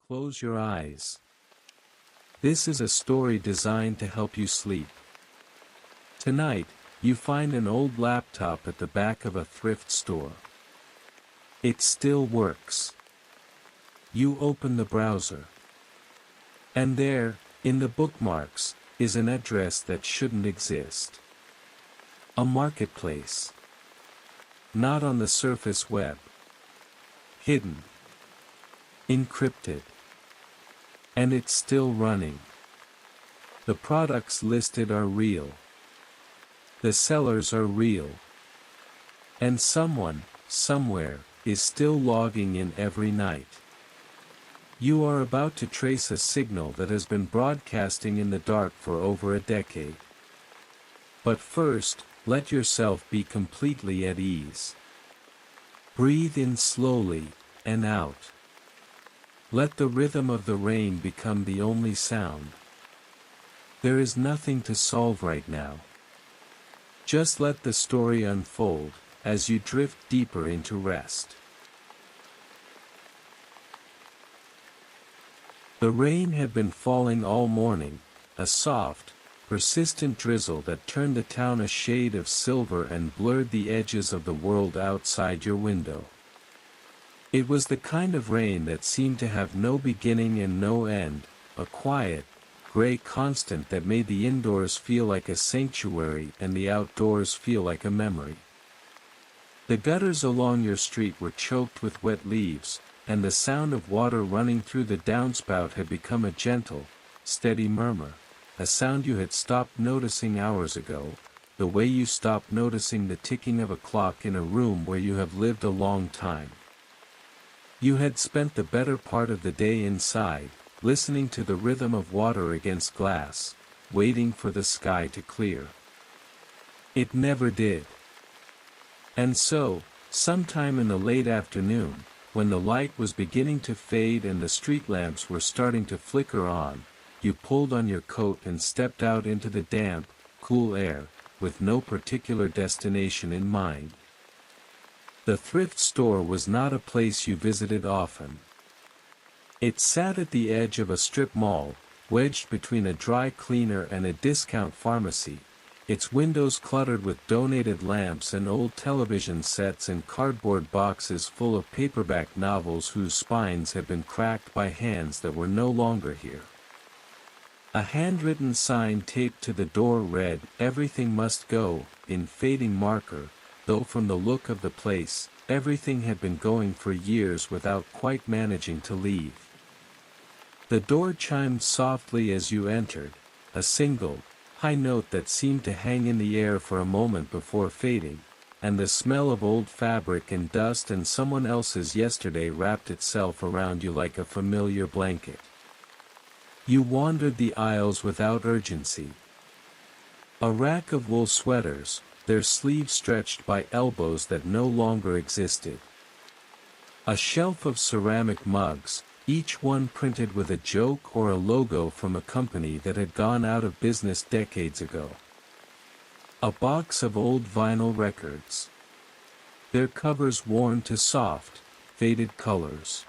Close your eyes. This is a story designed to help you sleep. Tonight, you find an old laptop at the back of a thrift store. It still works. You open the browser. And there, in the bookmarks, is an address that shouldn't exist. A marketplace. Not on the surface web. Hidden. Encrypted. And it's still running. The products listed are real. The sellers are real. And someone, somewhere, is still logging in every night. You are about to trace a signal that has been broadcasting in the dark for over a decade. But first, let yourself be completely at ease. Breathe in slowly, and out. Let the rhythm of the rain become the only sound. There is nothing to solve right now. Just let the story unfold, as you drift deeper into rest. The rain had been falling all morning, a soft, persistent drizzle that turned the town a shade of silver and blurred the edges of the world outside your window. It was the kind of rain that seemed to have no beginning and no end, a quiet, gray constant that made the indoors feel like a sanctuary and the outdoors feel like a memory. The gutters along your street were choked with wet leaves, and the sound of water running through the downspout had become a gentle, steady murmur, a sound you had stopped noticing hours ago, the way you stopped noticing the ticking of a clock in a room where you have lived a long time. You had spent the better part of the day inside, listening to the rhythm of water against glass, waiting for the sky to clear. It never did. And so, sometime in the late afternoon, when the light was beginning to fade and the street lamps were starting to flicker on, you pulled on your coat and stepped out into the damp, cool air, with no particular destination in mind. The thrift store was not a place you visited often. It sat at the edge of a strip mall, wedged between a dry cleaner and a discount pharmacy, its windows cluttered with donated lamps and old television sets and cardboard boxes full of paperback novels whose spines had been cracked by hands that were no longer here. A handwritten sign taped to the door read, "Everything must go," in fading marker, though from the look of the place, everything had been going for years without quite managing to leave. The door chimed softly as you entered, a single, high note that seemed to hang in the air for a moment before fading, and the smell of old fabric and dust and someone else's yesterday wrapped itself around you like a familiar blanket. You wandered the aisles without urgency. A rack of wool sweaters, their sleeves stretched by elbows that no longer existed. A shelf of ceramic mugs, each one printed with a joke or a logo from a company that had gone out of business decades ago. A box of old vinyl records. Their covers worn to soft, faded colors.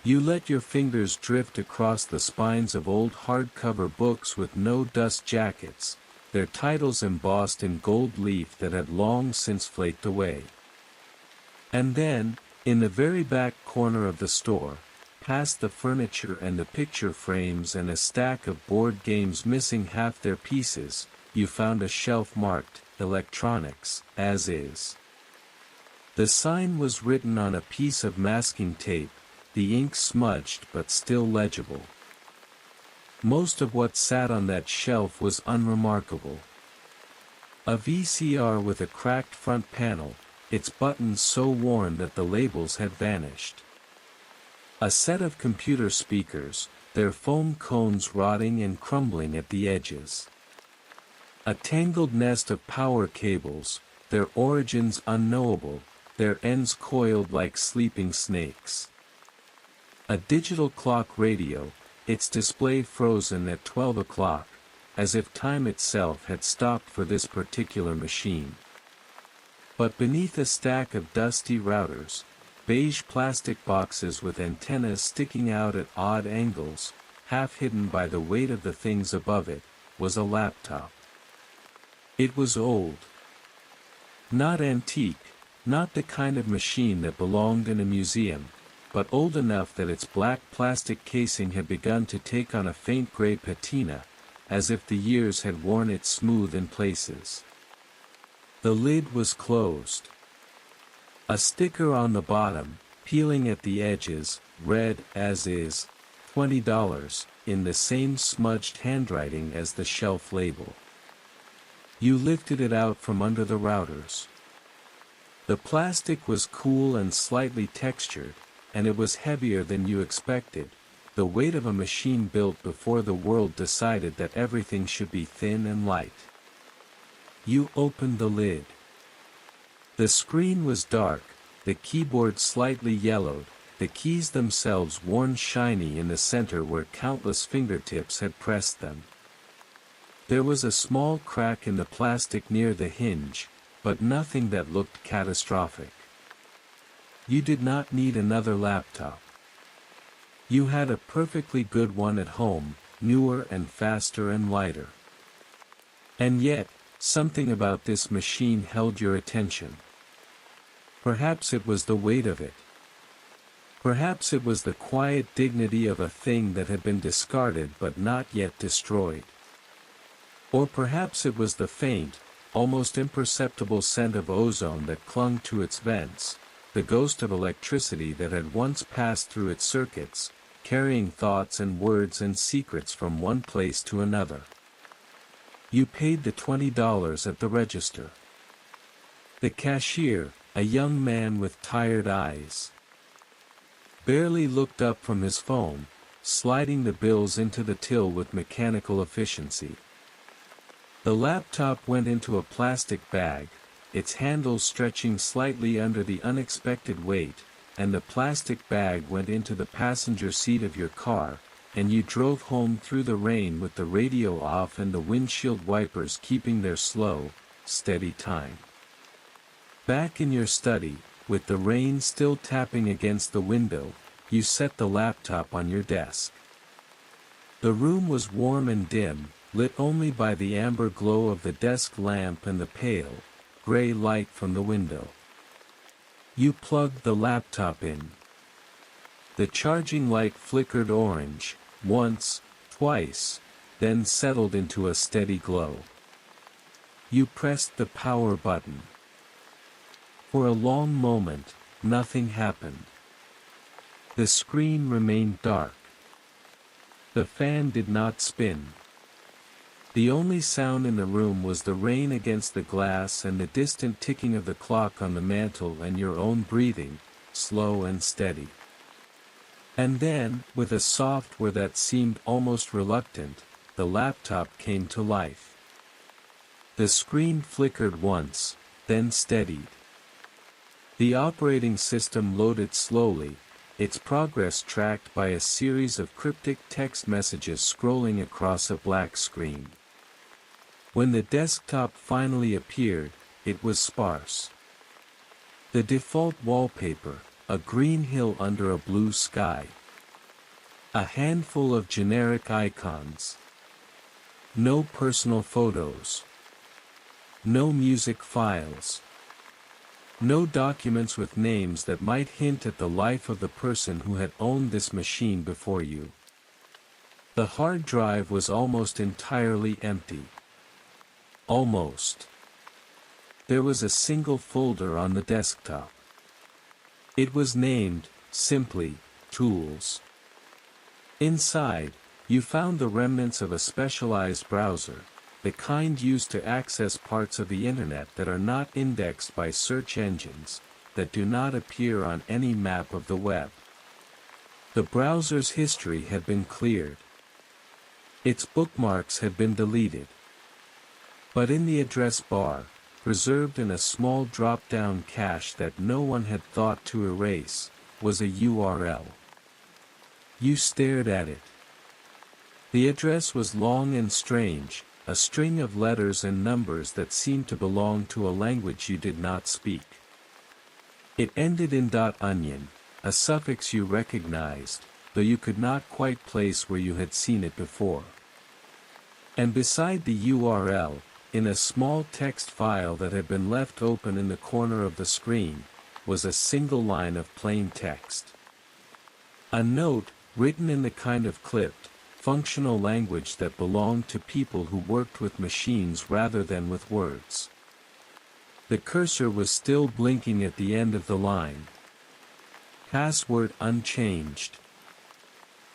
You let your fingers drift across the spines of old hardcover books with no dust jackets, their titles embossed in gold leaf that had long since flaked away. And then, in the very back corner of the store, past the furniture and the picture frames and a stack of board games missing half their pieces, you found a shelf marked, "Electronics, as is." The sign was written on a piece of masking tape, the ink smudged but still legible. Most of what sat on that shelf was unremarkable. A VCR with a cracked front panel, its buttons so worn that the labels had vanished. A set of computer speakers, their foam cones rotting and crumbling at the edges. A tangled nest of power cables, their origins unknowable, their ends coiled like sleeping snakes. A digital clock radio, its display frozen at 12 o'clock, as if time itself had stopped for this particular machine. But beneath a stack of dusty routers, beige plastic boxes with antennas sticking out at odd angles, half hidden by the weight of the things above it, was a laptop. It was old. Not antique, not the kind of machine that belonged in a museum, but old enough that its black plastic casing had begun to take on a faint gray patina, as if the years had worn it smooth in places. The lid was closed. A sticker on the bottom, peeling at the edges, read, as is, $20, in the same smudged handwriting as the shelf label. You lifted it out from under the routers. The plastic was cool and slightly textured, and it was heavier than you expected, the weight of a machine built before the world decided that everything should be thin and light. You opened the lid. The screen was dark, the keyboard slightly yellowed, the keys themselves worn shiny in the center where countless fingertips had pressed them. There was a small crack in the plastic near the hinge, but nothing that looked catastrophic. You did not need another laptop. You had a perfectly good one at home, newer and faster and lighter. And yet, something about this machine held your attention. Perhaps it was the weight of it. Perhaps it was the quiet dignity of a thing that had been discarded but not yet destroyed. Or perhaps it was the faint, almost imperceptible scent of ozone that clung to its vents, the ghost of electricity that had once passed through its circuits, carrying thoughts and words and secrets from one place to another. You paid the $20 at the register. The cashier, a young man with tired eyes, barely looked up from his phone, sliding the bills into the till with mechanical efficiency. The laptop went into a plastic bag, its handle stretching slightly under the unexpected weight, and the plastic bag went into the passenger seat of your car, and you drove home through the rain with the radio off and the windshield wipers keeping their slow, steady time. Back in your study, with the rain still tapping against the window, you set the laptop on your desk. The room was warm and dim, lit only by the amber glow of the desk lamp and the pale, gray light from the window. You plugged the laptop in. The charging light flickered orange, once, twice, then settled into a steady glow. You pressed the power button. For a long moment, nothing happened. The screen remained dark. The fan did not spin. The only sound in the room was the rain against the glass and the distant ticking of the clock on the mantel and your own breathing, slow and steady. And then, with a software that seemed almost reluctant, the laptop came to life. The screen flickered once, then steadied. The operating system loaded slowly, its progress tracked by a series of cryptic text messages scrolling across a black screen. When the desktop finally appeared, it was sparse. The default wallpaper, a green hill under a blue sky. A handful of generic icons. No personal photos. No music files. No documents with names that might hint at the life of the person who had owned this machine before you. The hard drive was almost entirely empty. Almost. There was a single folder on the desktop. It was named, simply, Tools. Inside, you found the remnants of a specialized browser, the kind used to access parts of the internet that are not indexed by search engines, that do not appear on any map of the web. The browser's history had been cleared. Its bookmarks had been deleted. But in the address bar, preserved in a small drop-down cache that no one had thought to erase, was a URL. You stared at it. The address was long and strange, a string of letters and numbers that seemed to belong to a language you did not speak. It ended in .onion, a suffix you recognized, though you could not quite place where you had seen it before. And beside the URL, in a small text file that had been left open in the corner of the screen, was a single line of plain text. A note, written in the kind of clipped, functional language that belonged to people who worked with machines rather than with words. The cursor was still blinking at the end of the line. Password unchanged.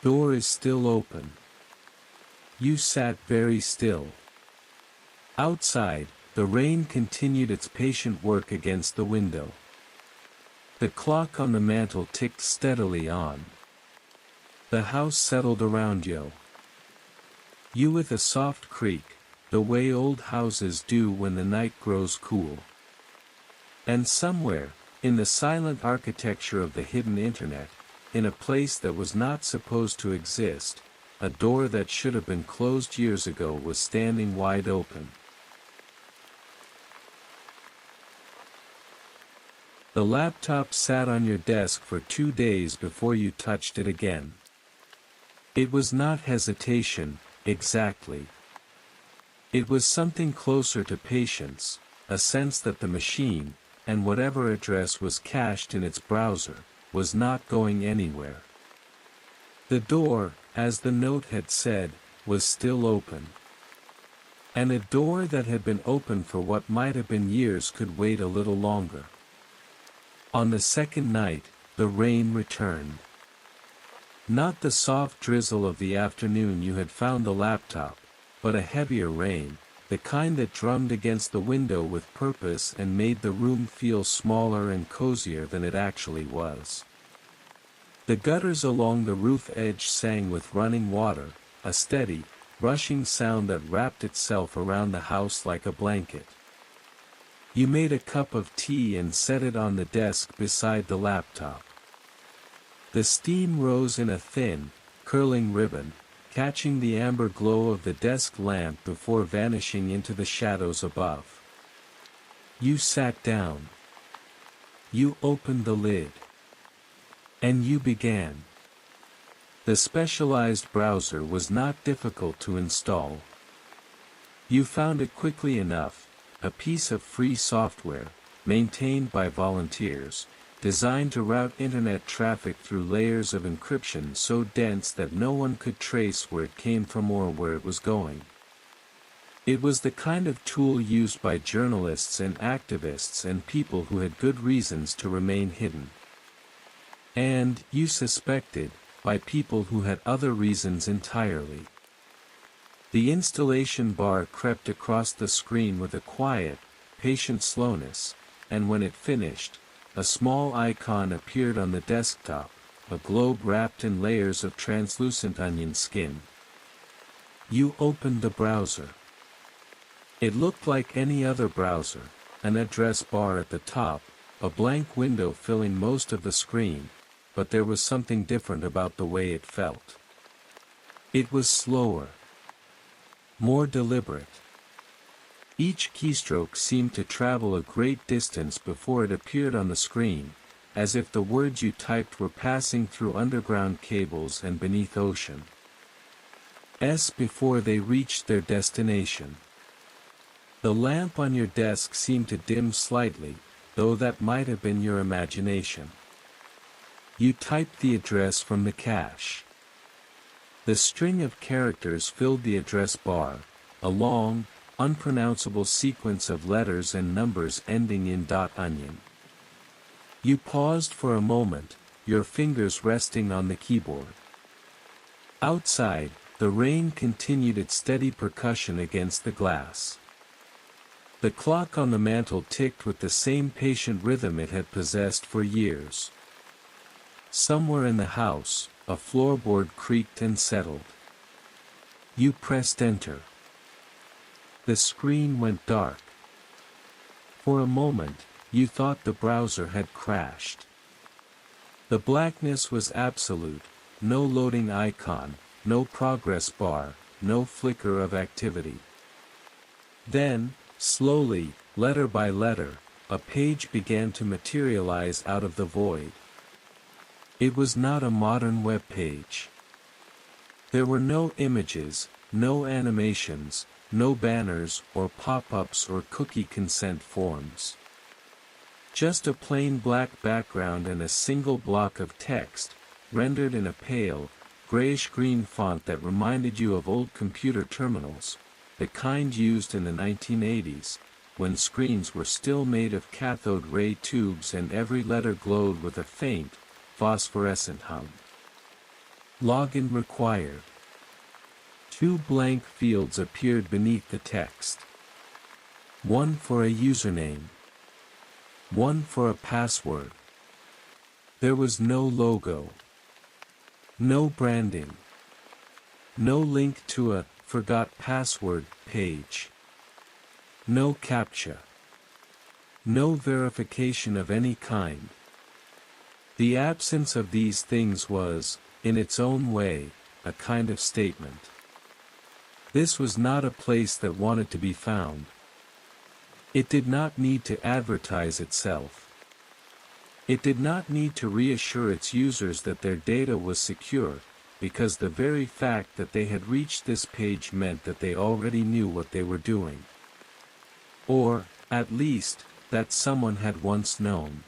Door is still open. You sat very still. Outside, the rain continued its patient work against the window. The clock on the mantel ticked steadily on. The house settled around you. You with a soft creak, the way old houses do when the night grows cool. And somewhere, in the silent architecture of the hidden internet, in a place that was not supposed to exist, a door that should have been closed years ago was standing wide open. The laptop sat on your desk for 2 days before you touched it again. It was not hesitation, exactly. It was something closer to patience, a sense that the machine, and whatever address was cached in its browser, was not going anywhere. The door, as the note had said, was still open. And a door that had been open for what might have been years could wait a little longer. On the second night, the rain returned. Not the soft drizzle of the afternoon you had found the laptop, but a heavier rain, the kind that drummed against the window with purpose and made the room feel smaller and cozier than it actually was. The gutters along the roof edge sang with running water, a steady, rushing sound that wrapped itself around the house like a blanket. You made a cup of tea and set it on the desk beside the laptop. The steam rose in a thin, curling ribbon, catching the amber glow of the desk lamp before vanishing into the shadows above. You sat down. You opened the lid. And you began. The specialized browser was not difficult to install. You found it quickly enough, a piece of free software, maintained by volunteers, designed to route internet traffic through layers of encryption so dense that no one could trace where it came from or where it was going. It was the kind of tool used by journalists and activists and people who had good reasons to remain hidden. And, you suspected, by people who had other reasons entirely. The installation bar crept across the screen with a quiet, patient slowness, and when it finished, a small icon appeared on the desktop, a globe wrapped in layers of translucent onion skin. You opened the browser. It looked like any other browser, an address bar at the top, a blank window filling most of the screen, but there was something different about the way it felt. It was slower. More deliberate. Each keystroke seemed to travel a great distance before it appeared on the screen, as if the words you typed were passing through underground cables and beneath ocean. Before they reached their destination. The lamp on your desk seemed to dim slightly, though that might have been your imagination. You typed the address from the cache. The string of characters filled the address bar, a long, unpronounceable sequence of letters and numbers ending in .onion. You paused for a moment, your fingers resting on the keyboard. Outside, the rain continued its steady percussion against the glass. The clock on the mantel ticked with the same patient rhythm it had possessed for years. Somewhere in the house, a floorboard creaked and settled. You pressed enter. The screen went dark. For a moment, you thought the browser had crashed. The blackness was absolute, no loading icon, no progress bar, no flicker of activity. Then, slowly, letter by letter, a page began to materialize out of the void. It was not a modern web page. There were no images, no animations, no banners or pop-ups or cookie consent forms. Just a plain black background and a single block of text, rendered in a pale, grayish-green font that reminded you of old computer terminals, the kind used in the 1980s, when screens were still made of cathode ray tubes and every letter glowed with a faint, phosphorescent hum. Login required. 2 blank fields appeared beneath the text. One for a username. One for a password. There was no logo. No branding. No link to a "forgot password" page. No CAPTCHA. No verification of any kind. The absence of these things was, in its own way, a kind of statement. This was not a place that wanted to be found. It did not need to advertise itself. It did not need to reassure its users that their data was secure, because the very fact that they had reached this page meant that they already knew what they were doing. Or, at least, that someone had once known.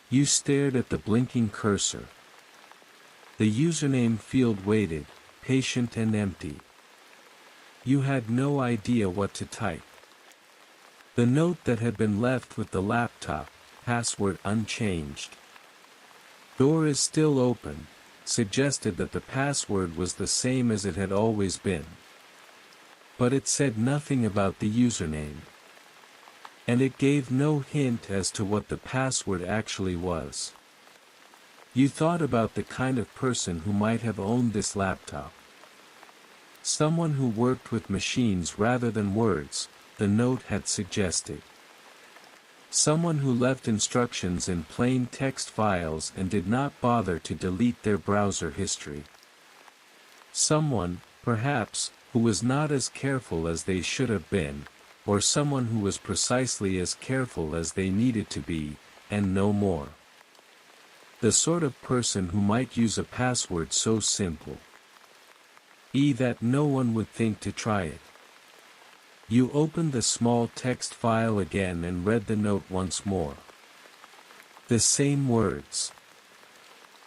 You stared at the blinking cursor. The username field waited, patient and empty. You had no idea what to type. The note that had been left with the laptop, password unchanged. Door is still open, suggested that the password was the same as it had always been. But it said nothing about the username. And it gave no hint as to what the password actually was. You thought about the kind of person who might have owned this laptop. Someone who worked with machines rather than words, the note had suggested. Someone who left instructions in plain text files and did not bother to delete their browser history. Someone, perhaps, who was not as careful as they should have been, or someone who was precisely as careful as they needed to be, and no more. The sort of person who might use a password so simple that no one would think to try it. You opened the small text file again and read the note once more. The same words.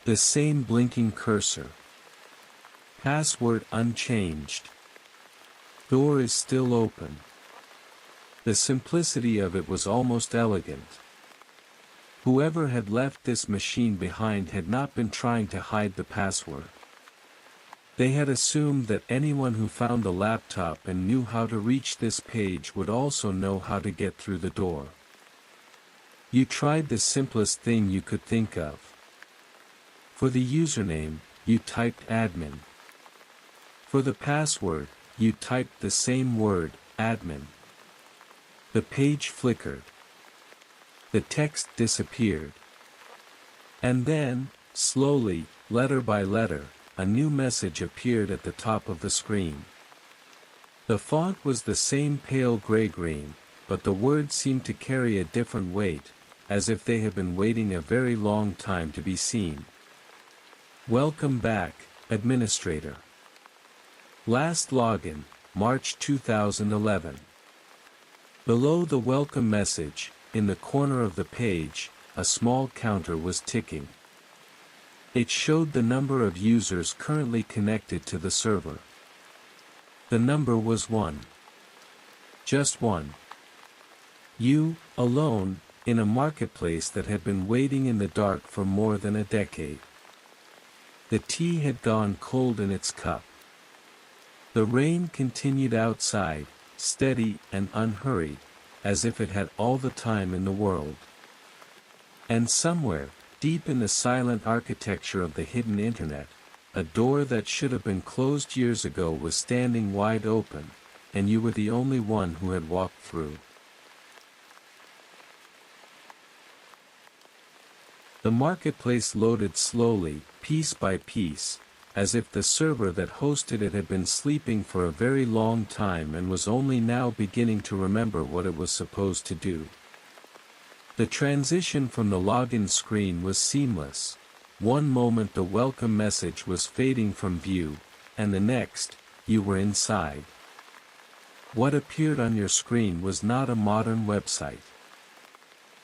The same blinking cursor. Password unchanged. Door is still open. The simplicity of it was almost elegant. Whoever had left this machine behind had not been trying to hide the password. They had assumed that anyone who found the laptop and knew how to reach this page would also know how to get through the door. You tried the simplest thing you could think of. For the username, you typed admin. For the password, you typed the same word, admin. The page flickered. The text disappeared. And then, slowly, letter by letter, a new message appeared at the top of the screen. The font was the same pale gray-green, but the words seemed to carry a different weight, as if they had been waiting a very long time to be seen. Welcome back, Administrator. Last login, March 2011. Below the welcome message, in the corner of the page, a small counter was ticking. It showed the number of users currently connected to the server. The number was 1. Just 1. You, alone, in a marketplace that had been waiting in the dark for more than a decade. The tea had gone cold in its cup. The rain continued outside, steady and unhurried, as if it had all the time in the world. And somewhere, deep in the silent architecture of the hidden internet, a door that should have been closed years ago was standing wide open, and you were the only one who had walked through. The marketplace loaded slowly, piece by piece, as if the server that hosted it had been sleeping for a very long time and was only now beginning to remember what it was supposed to do. The transition from the login screen was seamless. One moment the welcome message was fading from view, and the next, you were inside. What appeared on your screen was not a modern website.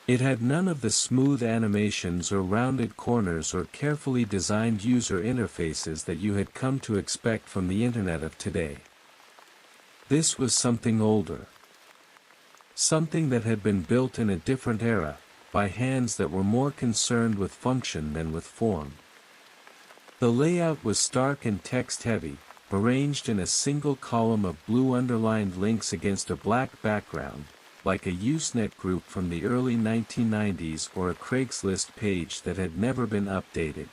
It had none of the smooth animations or rounded corners or carefully designed user interfaces that you had come to expect from the Internet of today. This was something older. Something that had been built in a different era, by hands that were more concerned with function than with form. The layout was stark and text-heavy, arranged in a single column of blue underlined links against a black background, like a Usenet group from the early 1990s or a Craigslist page that had never been updated.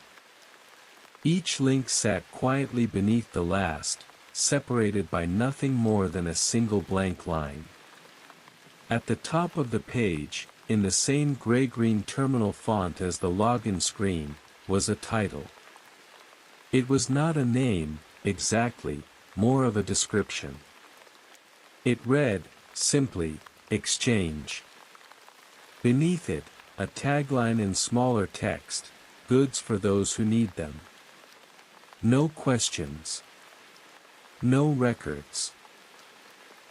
Each link sat quietly beneath the last, separated by nothing more than a single blank line. At the top of the page, in the same gray-green terminal font as the login screen, was a title. It was not a name, exactly, more of a description. It read, simply, Exchange. Beneath it, a tagline in smaller text, goods for those who need them. No questions. No records.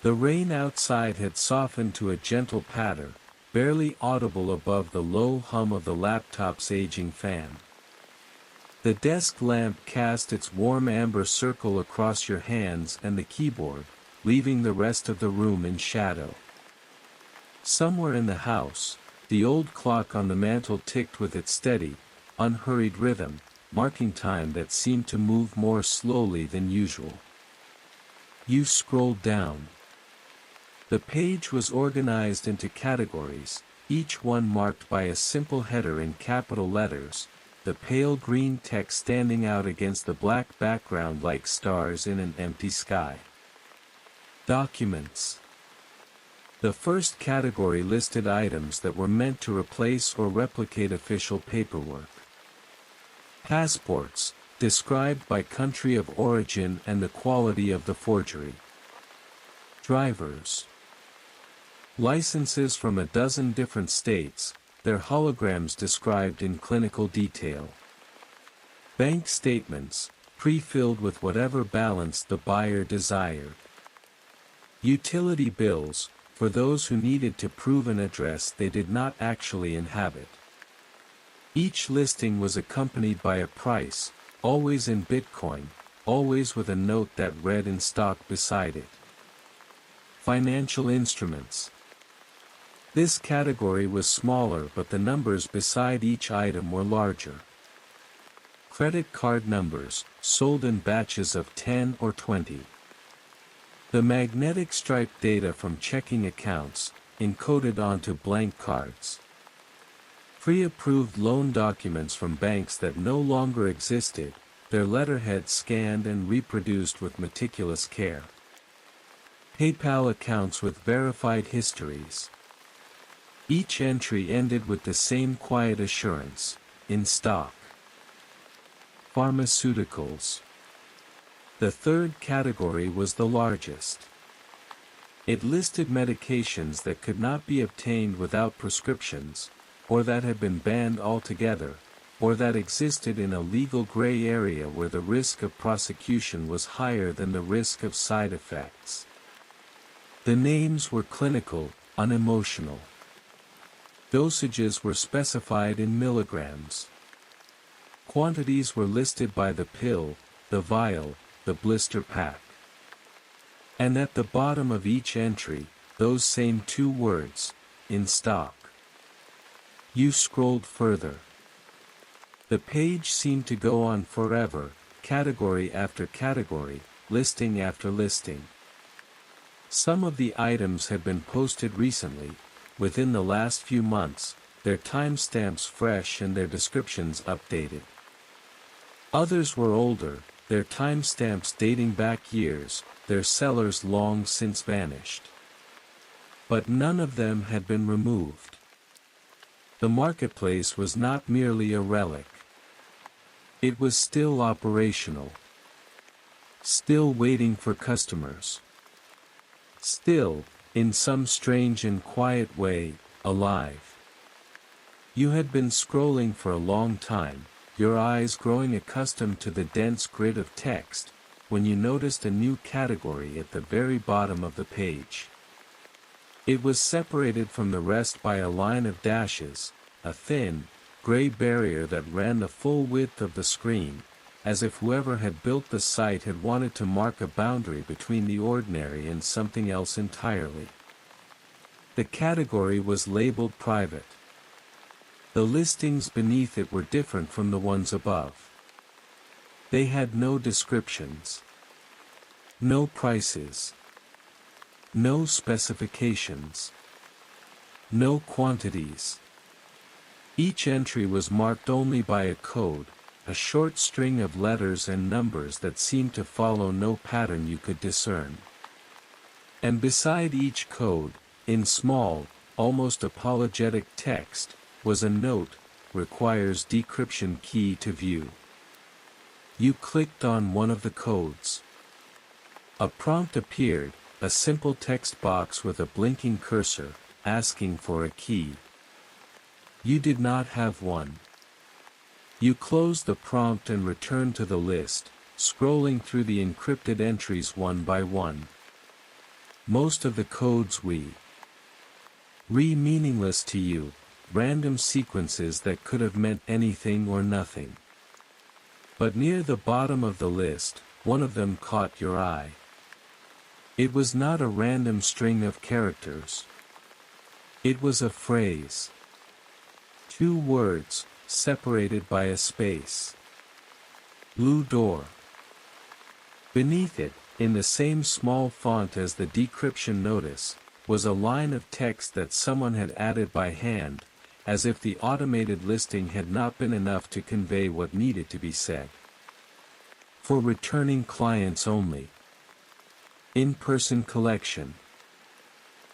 The rain outside had softened to a gentle patter, barely audible above the low hum of the laptop's aging fan. The desk lamp cast its warm amber circle across your hands and the keyboard, leaving the rest of the room in shadow. Somewhere in the house, the old clock on the mantel ticked with its steady, unhurried rhythm, marking time that seemed to move more slowly than usual. You scrolled down. The page was organized into categories, each one marked by a simple header in capital letters, the pale green text standing out against the black background like stars in an empty sky. Documents. The first category listed items that were meant to replace or replicate official paperwork. Passports, described by country of origin and the quality of the forgery. Drivers. Licenses from a dozen different states, their holograms described in clinical detail. Bank statements, pre-filled with whatever balance the buyer desired. Utility bills, for those who needed to prove an address they did not actually inhabit. Each listing was accompanied by a price, always in Bitcoin, always with a note that read in stock beside it. Financial instruments. This category was smaller but the numbers beside each item were larger. Credit card numbers, sold in batches of 10 or 20. The magnetic striped data from checking accounts, encoded onto blank cards. Pre-approved loan documents from banks that no longer existed, their letterhead scanned and reproduced with meticulous care. PayPal accounts with verified histories. Each entry ended with the same quiet assurance, in stock. Pharmaceuticals. The third category was the largest. It listed medications that could not be obtained without prescriptions, or that had been banned altogether, or that existed in a legal gray area where the risk of prosecution was higher than the risk of side effects. The names were clinical, unemotional. Dosages were specified in milligrams. Quantities were listed by the pill, the vial, the blister pack. And at the bottom of each entry, those same two words, in stock. You scrolled further. The page seemed to go on forever, category after category, listing after listing. Some of the items had been posted recently, within the last few months, their timestamps fresh and their descriptions updated. Others were older, their timestamps dating back years, their sellers long since vanished. But none of them had been removed. The marketplace was not merely a relic. It was still operational. Still waiting for customers. Still, in some strange and quiet way, alive. You had been scrolling for a long time, your eyes growing accustomed to the dense grid of text, when you noticed a new category at the very bottom of the page. It was separated from the rest by a line of dashes, a thin, gray barrier that ran the full width of the screen, as if whoever had built the site had wanted to mark a boundary between the ordinary and something else entirely. The category was labeled private. The listings beneath it were different from the ones above. They had no descriptions, no prices, no specifications, no quantities. Each entry was marked only by a code, a short string of letters and numbers that seemed to follow no pattern you could discern. And beside each code, in small, almost apologetic text, was a note, requires decryption key to view. You clicked on one of the codes. A prompt appeared, a simple text box with a blinking cursor, asking for a key. You did not have one. You closed the prompt and returned to the list, scrolling through the encrypted entries one by one. Most of the codes were meaningless to you, random sequences that could have meant anything or nothing. But near the bottom of the list, one of them caught your eye. It was not a random string of characters. It was a phrase. 2 words, separated by a space. Blue door. Beneath it, in the same small font as the decryption notice, was a line of text that someone had added by hand, as if the automated listing had not been enough to convey what needed to be said. For returning clients only. In-person collection.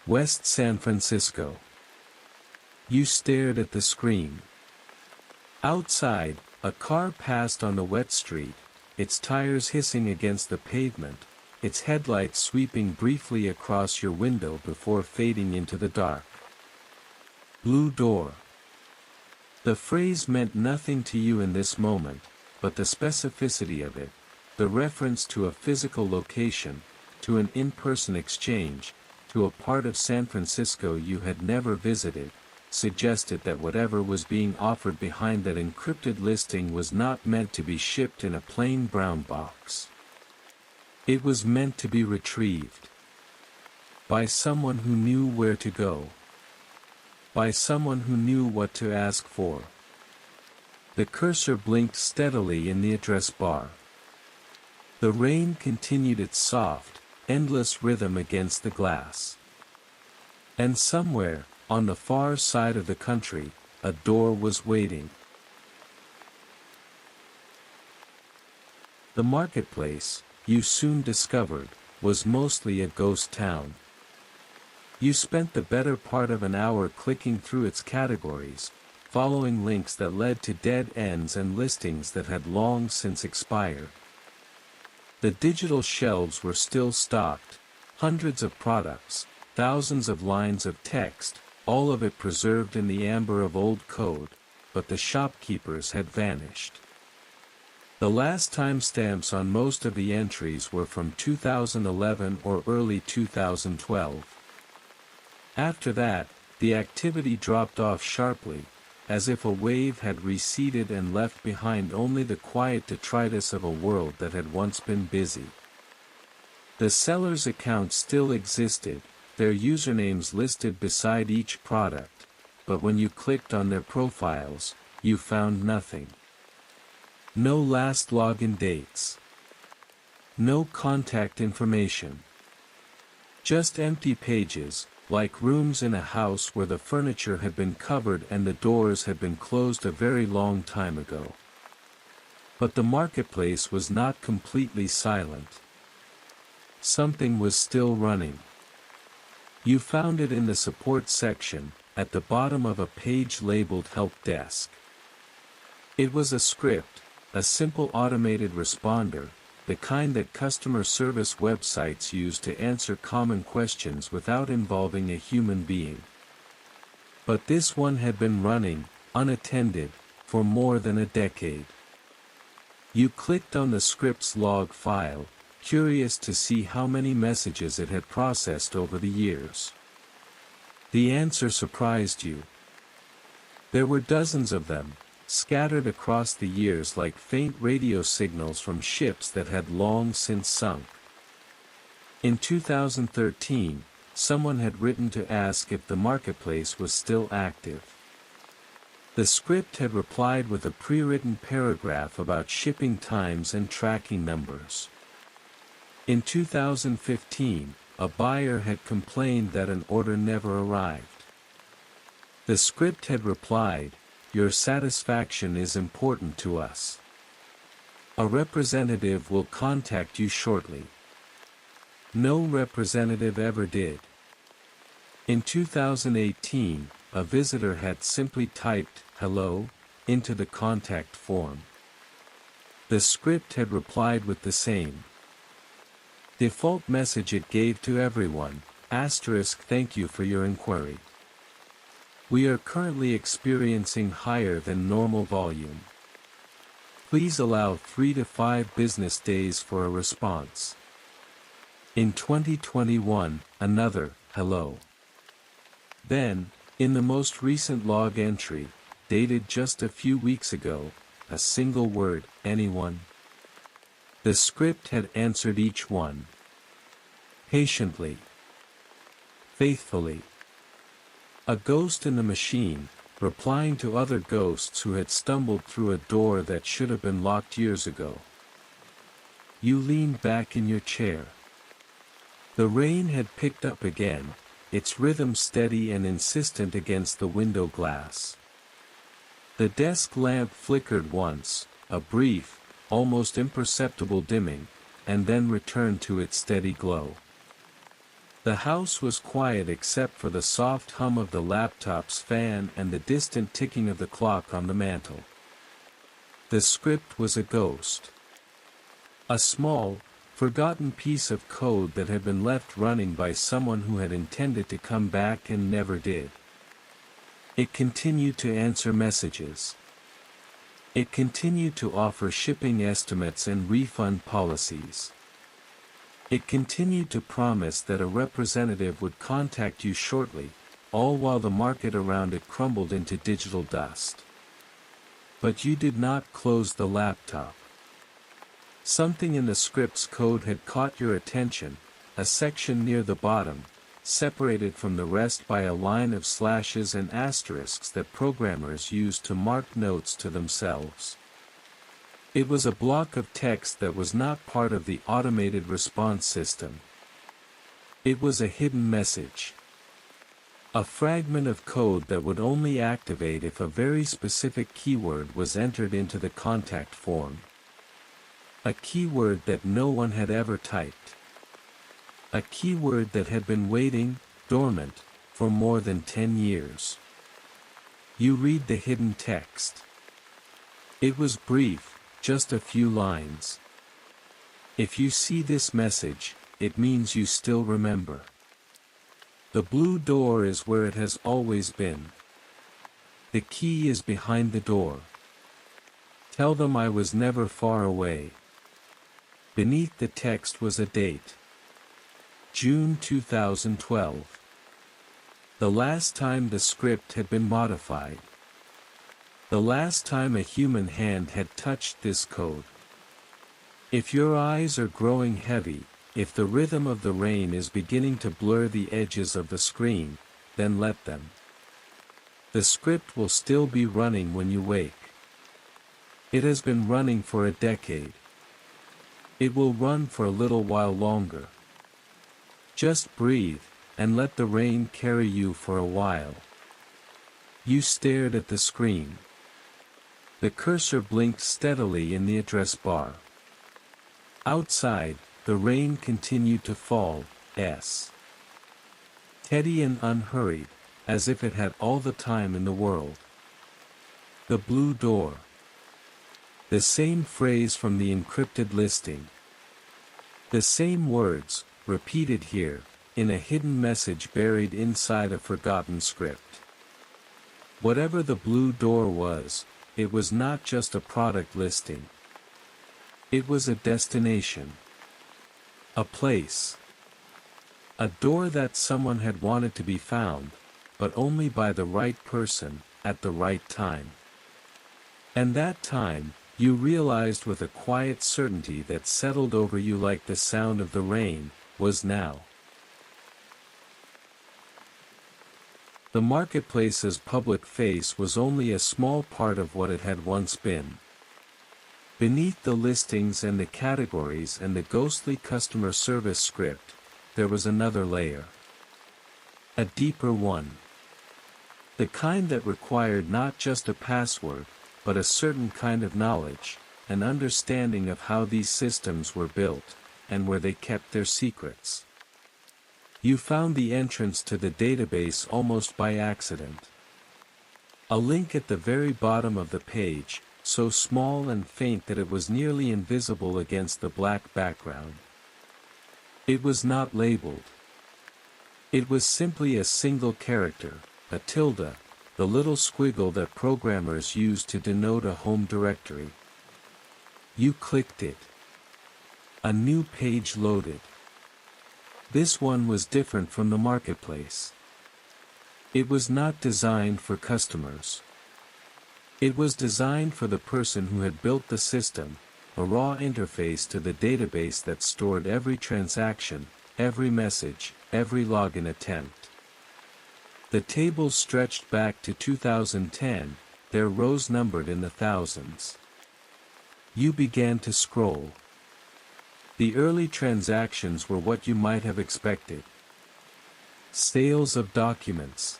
West San Francisco. You stared at the screen. Outside, a car passed on the wet street, its tires hissing against the pavement, its headlights sweeping briefly across your window before fading into the dark. Blue door. The phrase meant nothing to you in this moment, but the specificity of it, the reference to a physical location, to an in-person exchange, to a part of San Francisco you had never visited, suggested that whatever was being offered behind that encrypted listing was not meant to be shipped in a plain brown box. It was meant to be retrieved. By someone who knew where to go. By someone who knew what to ask for. The cursor blinked steadily in the address bar. The rain continued its soft, endless rhythm against the glass. And somewhere, on the far side of the country, a door was waiting. The marketplace, you soon discovered, was mostly a ghost town. You spent the better part of an hour clicking through its categories, following links that led to dead ends and listings that had long since expired. The digital shelves were still stocked, hundreds of products, thousands of lines of text, all of it preserved in the amber of old code, but the shopkeepers had vanished. The last timestamps on most of the entries were from 2011 or early 2012. After that, the activity dropped off sharply, as if a wave had receded and left behind only the quiet detritus of a world that had once been busy. The sellers' accounts still existed, their usernames listed beside each product, but when you clicked on their profiles, you found nothing. No last login dates. No contact information. Just empty pages, like rooms in a house where the furniture had been covered and the doors had been closed a very long time ago. But the marketplace was not completely silent. Something was still running. You found it in the support section, at the bottom of a page labeled Help Desk. It was a script, a simple automated responder, the kind that customer service websites use to answer common questions without involving a human being. But this one had been running, unattended, for more than a decade. You clicked on the script's log file, curious to see how many messages it had processed over the years. The answer surprised you. There were dozens of them, scattered across the years like faint radio signals from ships that had long since sunk. In 2013, someone had written to ask if the marketplace was still active. The script had replied with a pre-written paragraph about shipping times and tracking numbers. In 2015, a buyer had complained that an order never arrived. The script had replied, "Your satisfaction is important to us. A representative will contact you shortly." No representative ever did. In 2018, a visitor had simply typed, "Hello," into the contact form. The script had replied with the same default message it gave to everyone, "Thank you for your inquiry. We are currently experiencing higher than normal volume. Please allow 3 to 5 business days for a response." In 2021, another, "Hello." Then, in the most recent log entry, dated just a few weeks ago, a single word, "Anyone?" The script had answered each one. Patiently. Faithfully. A ghost in the machine, replying to other ghosts who had stumbled through a door that should have been locked years ago. You leaned back in your chair. The rain had picked up again, its rhythm steady and insistent against the window glass. The desk lamp flickered once, a brief, almost imperceptible dimming, and then returned to its steady glow. The house was quiet except for the soft hum of the laptop's fan and the distant ticking of the clock on the mantel. The script was a ghost. A small, forgotten piece of code that had been left running by someone who had intended to come back and never did. It continued to answer messages. It continued to offer shipping estimates and refund policies. It continued to promise that a representative would contact you shortly, all while the market around it crumbled into digital dust. But you did not close the laptop. Something in the script's code had caught your attention, a section near the bottom, separated from the rest by a line of slashes and asterisks that programmers used to mark notes to themselves. It was a block of text that was not part of the automated response system. It was a hidden message. A fragment of code that would only activate if a very specific keyword was entered into the contact form. A keyword that no one had ever typed. A keyword that had been waiting, dormant, for more than 10 years. You read the hidden text. It was brief, just a few lines. If you see this message, it means you still remember. The blue door is where it has always been. The key is behind the door. Tell them I was never far away. Beneath the text was a date. June 2012. The last time the script had been modified. The last time a human hand had touched this code. If your eyes are growing heavy, if the rhythm of the rain is beginning to blur the edges of the screen, then let them. The script will still be running when you wake. It has been running for a decade. It will run for a little while longer. Just breathe, and let the rain carry you for a while. You stared at the screen. The cursor blinked steadily in the address bar. Outside, the rain continued to fall, steady and unhurried, as if it had all the time in the world. The blue door. The same phrase from the encrypted listing. The same words, repeated here, in a hidden message buried inside a forgotten script. Whatever the blue door was, it was not just a product listing. It was a destination. A place. A door that someone had wanted to be found, but only by the right person, at the right time. And that time, you realized with a quiet certainty that settled over you like the sound of the rain, was now. The marketplace's public face was only a small part of what it had once been. Beneath the listings and the categories and the ghostly customer service script, there was another layer. A deeper one. The kind that required not just a password, but a certain kind of knowledge, an understanding of how these systems were built, and where they kept their secrets. You found the entrance to the database almost by accident. A link at the very bottom of the page, so small and faint that it was nearly invisible against the black background. It was not labeled. It was simply a single character, a tilde, the little squiggle that programmers use to denote a home directory. You clicked it. A new page loaded. This one was different from the marketplace. It was not designed for customers. It was designed for the person who had built the system, a raw interface to the database that stored every transaction, every message, every login attempt. The tables stretched back to 2010, their rows numbered in the thousands. You began to scroll. The early transactions were what you might have expected. Sales of documents.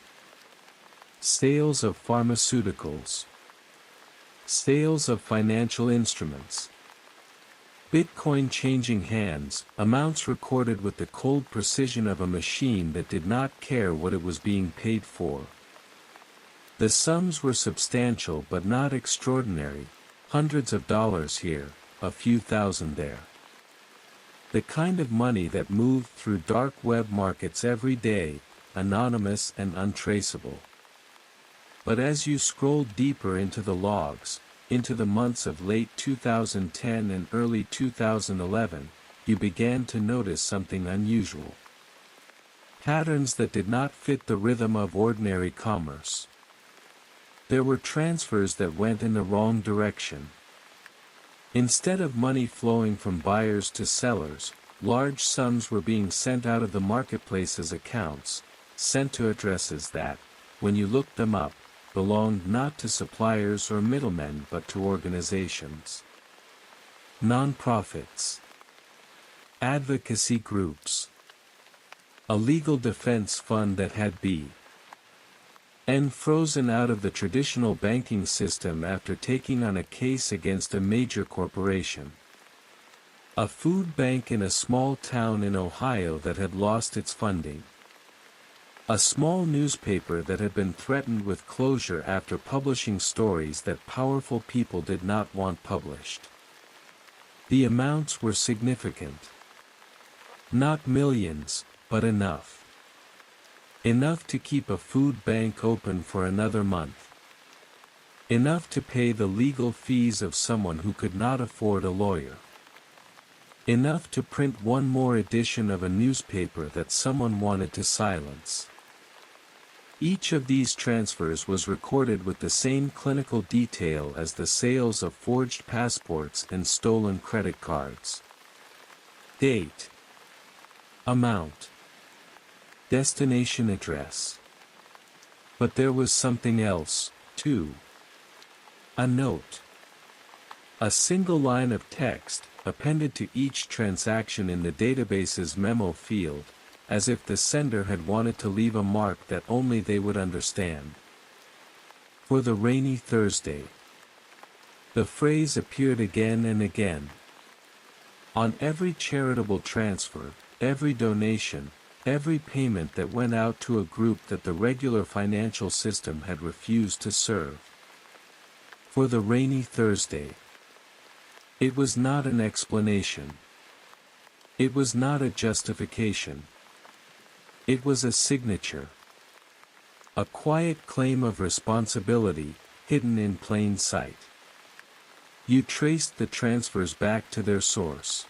Sales of pharmaceuticals. Sales of financial instruments. Bitcoin changing hands, amounts recorded with the cold precision of a machine that did not care what it was being paid for. The sums were substantial but not extraordinary, hundreds of dollars here, a few thousand there. The kind of money that moved through dark web markets every day, anonymous and untraceable. But as you scrolled deeper into the logs, into the months of late 2010 and early 2011, you began to notice something unusual. Patterns that did not fit the rhythm of ordinary commerce. There were transfers that went in the wrong direction. Instead of money flowing from buyers to sellers, large sums were being sent out of the marketplace's accounts, sent to addresses that, when you looked them up, belonged not to suppliers or middlemen but to organizations. Non-profits. Advocacy groups. A legal defense fund that had been frozen out of the traditional banking system after taking on a case against a major corporation. A food bank in a small town in Ohio that had lost its funding. A small newspaper that had been threatened with closure after publishing stories that powerful people did not want published. The amounts were significant. Not millions, but enough. Enough to keep a food bank open for another month. Enough to pay the legal fees of someone who could not afford a lawyer. Enough to print one more edition of a newspaper that someone wanted to silence. Each of these transfers was recorded with the same clinical detail as the sales of forged passports and stolen credit cards. Date. Amount. Destination address. But there was something else, too. A note. A single line of text, appended to each transaction in the database's memo field, as if the sender had wanted to leave a mark that only they would understand. For the rainy Thursday. The phrase appeared again and again. On every charitable transfer, every donation, every payment that went out to a group that the regular financial system had refused to serve. For the rainy Thursday. It was not an explanation. It was not a justification. It was a signature. A quiet claim of responsibility, hidden in plain sight. You traced the transfers back to their source.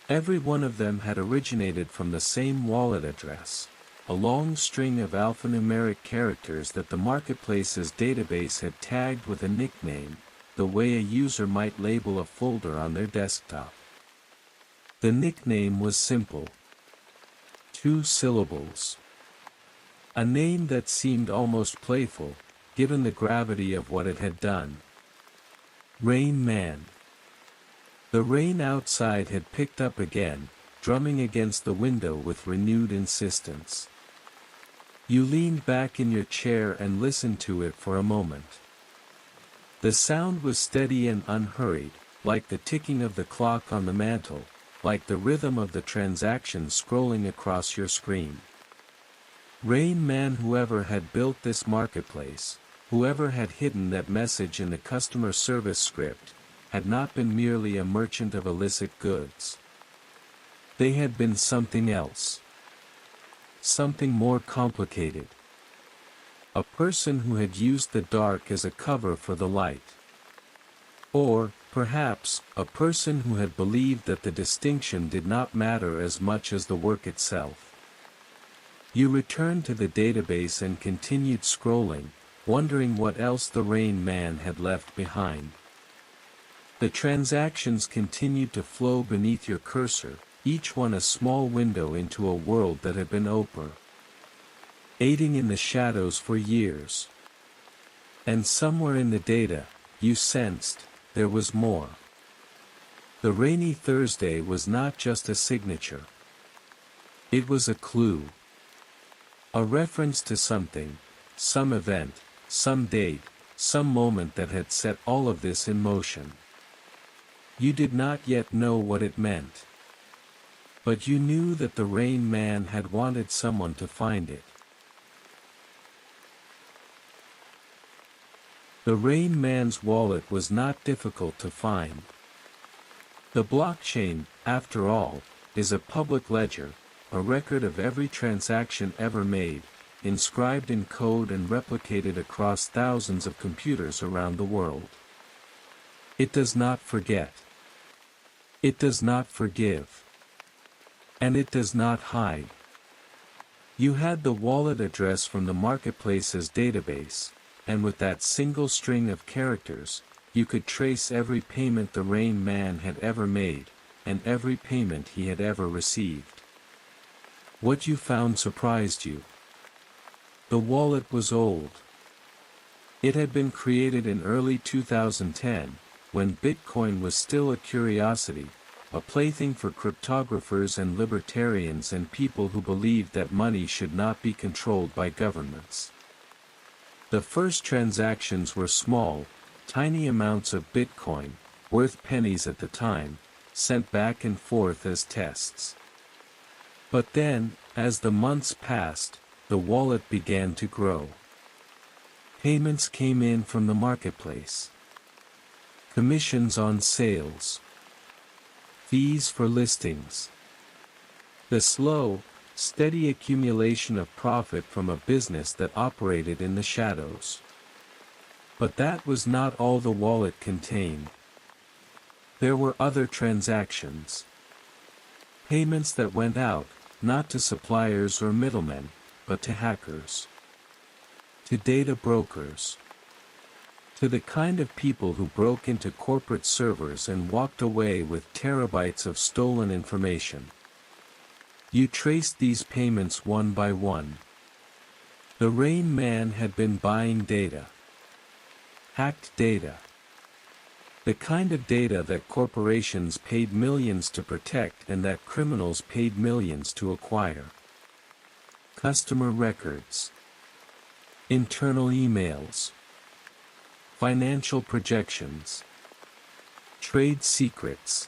Every one of them had originated from the same wallet address, a long string of alphanumeric characters that the marketplace's database had tagged with a nickname, the way a user might label a folder on their desktop. The nickname was simple. 2 syllables. A name that seemed almost playful, given the gravity of what it had done. Rain Man. The rain outside had picked up again, drumming against the window with renewed insistence. You leaned back in your chair and listened to it for a moment. The sound was steady and unhurried, like the ticking of the clock on the mantel, like the rhythm of the transactions scrolling across your screen. Rain Man, whoever had built this marketplace, whoever had hidden that message in the customer service script, had not been merely a merchant of illicit goods. They had been something else. Something more complicated. A person who had used the dark as a cover for the light. Or, perhaps, a person who had believed that the distinction did not matter as much as the work itself. You returned to the database and continued scrolling, wondering what else the Rain Man had left behind. The transactions continued to flow beneath your cursor, each one a small window into a world that had been open, aiding in the shadows for years. And somewhere in the data, you sensed, there was more. The rainy Thursday was not just a signature. It was a clue. A reference to something, some event, some date, some moment that had set all of this in motion. You did not yet know what it meant. But you knew that the Rain Man had wanted someone to find it. The Rain Man's wallet was not difficult to find. The blockchain, after all, is a public ledger, a record of every transaction ever made, inscribed in code and replicated across thousands of computers around the world. It does not forget. It does not forgive. And it does not hide. You had the wallet address from the marketplace's database, and with that single string of characters, you could trace every payment the Rain Man had ever made, and every payment he had ever received. What you found surprised you. The wallet was old. It had been created in early 2010, when Bitcoin was still a curiosity, a plaything for cryptographers and libertarians and people who believed that money should not be controlled by governments. The first transactions were small, tiny amounts of Bitcoin, worth pennies at the time, sent back and forth as tests. But then, as the months passed, the wallet began to grow. Payments came in from the marketplace. Commissions on sales. Fees for listings. The slow, steady accumulation of profit from a business that operated in the shadows. But that was not all the wallet contained. There were other transactions. Payments that went out, not to suppliers or middlemen, but to hackers. To data brokers. To the kind of people who broke into corporate servers and walked away with terabytes of stolen information. You traced these payments one by one. The Rain Man had been buying data. Hacked data. The kind of data that corporations paid millions to protect and that criminals paid millions to acquire. Customer records. Internal emails. Financial projections. Trade secrets.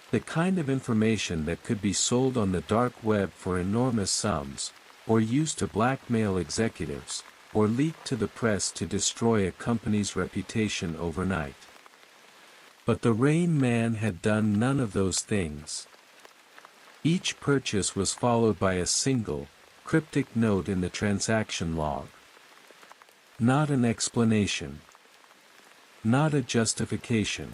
The kind of information that could be sold on the dark web for enormous sums, or used to blackmail executives, or leaked to the press to destroy a company's reputation overnight. But the Rain Man had done none of those things. Each purchase was followed by a single, cryptic note in the transaction log. Not an explanation. Not a justification.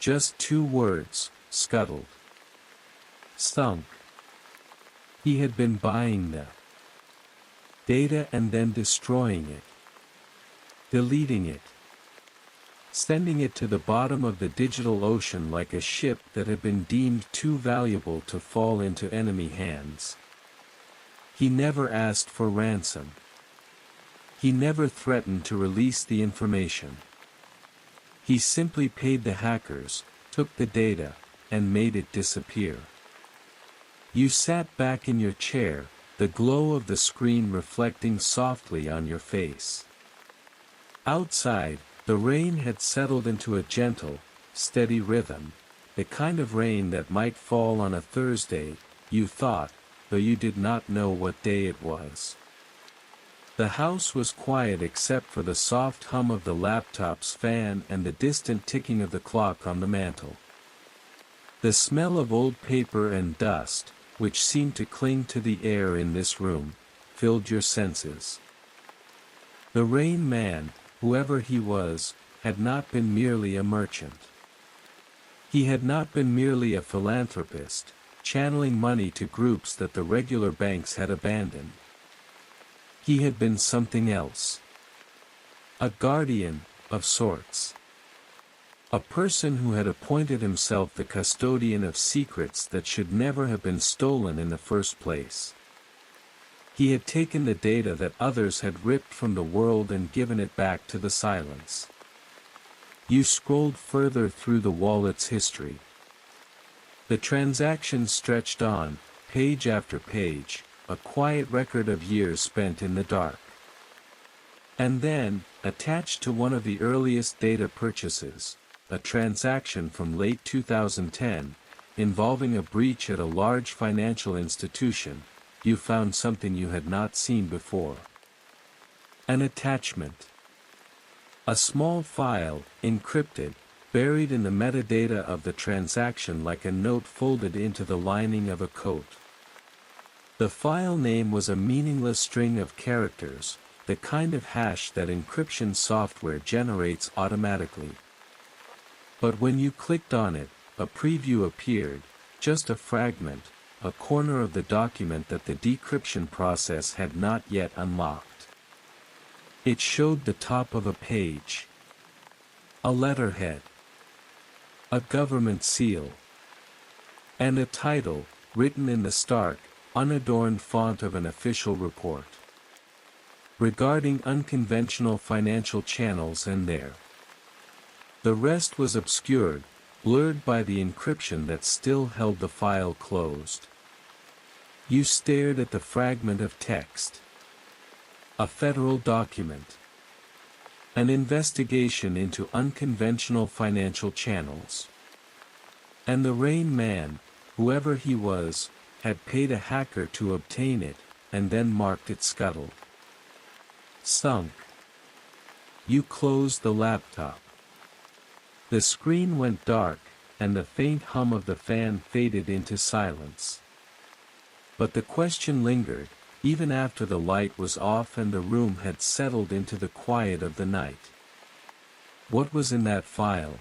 Just 2 words, scuttled. Sunk. He had been buying the data and then destroying it. Deleting it. Sending it to the bottom of the digital ocean like a ship that had been deemed too valuable to fall into enemy hands. He never asked for ransom. He never threatened to release the information. He simply paid the hackers, took the data, and made it disappear. You sat back in your chair, the glow of the screen reflecting softly on your face. Outside, the rain had settled into a gentle, steady rhythm, the kind of rain that might fall on a Thursday, you thought, though you did not know what day it was. The house was quiet except for the soft hum of the laptop's fan and the distant ticking of the clock on the mantel. The smell of old paper and dust, which seemed to cling to the air in this room, filled your senses. The Rain Man, whoever he was, had not been merely a merchant. He had not been merely a philanthropist, channeling money to groups that the regular banks had abandoned. He had been something else. A guardian, of sorts. A person who had appointed himself the custodian of secrets that should never have been stolen in the first place. He had taken the data that others had ripped from the world and given it back to the silence. You scrolled further through the wallet's history. The transactions stretched on, page after page, a quiet record of years spent in the dark. And then, attached to one of the earliest data purchases, a transaction from late 2010, involving a breach at a large financial institution, you found something you had not seen before. An attachment. A small file, encrypted, buried in the metadata of the transaction like a note folded into the lining of a coat. The file name was a meaningless string of characters, the kind of hash that encryption software generates automatically. But when you clicked on it, a preview appeared, just a fragment, a corner of the document that the decryption process had not yet unlocked. It showed the top of a page. A letterhead. A government seal. And a title, written in the stark, unadorned font of an official report. Regarding unconventional financial channels and their. The rest was obscured, blurred by the encryption that still held the file closed. You stared at the fragment of text. A federal document. An investigation into unconventional financial channels. And the Rain Man, whoever he was, had paid a hacker to obtain it, and then marked it scuttled. Sunk. You closed the laptop. The screen went dark, and the faint hum of the fan faded into silence. But the question lingered, even after the light was off and the room had settled into the quiet of the night. What was in that file?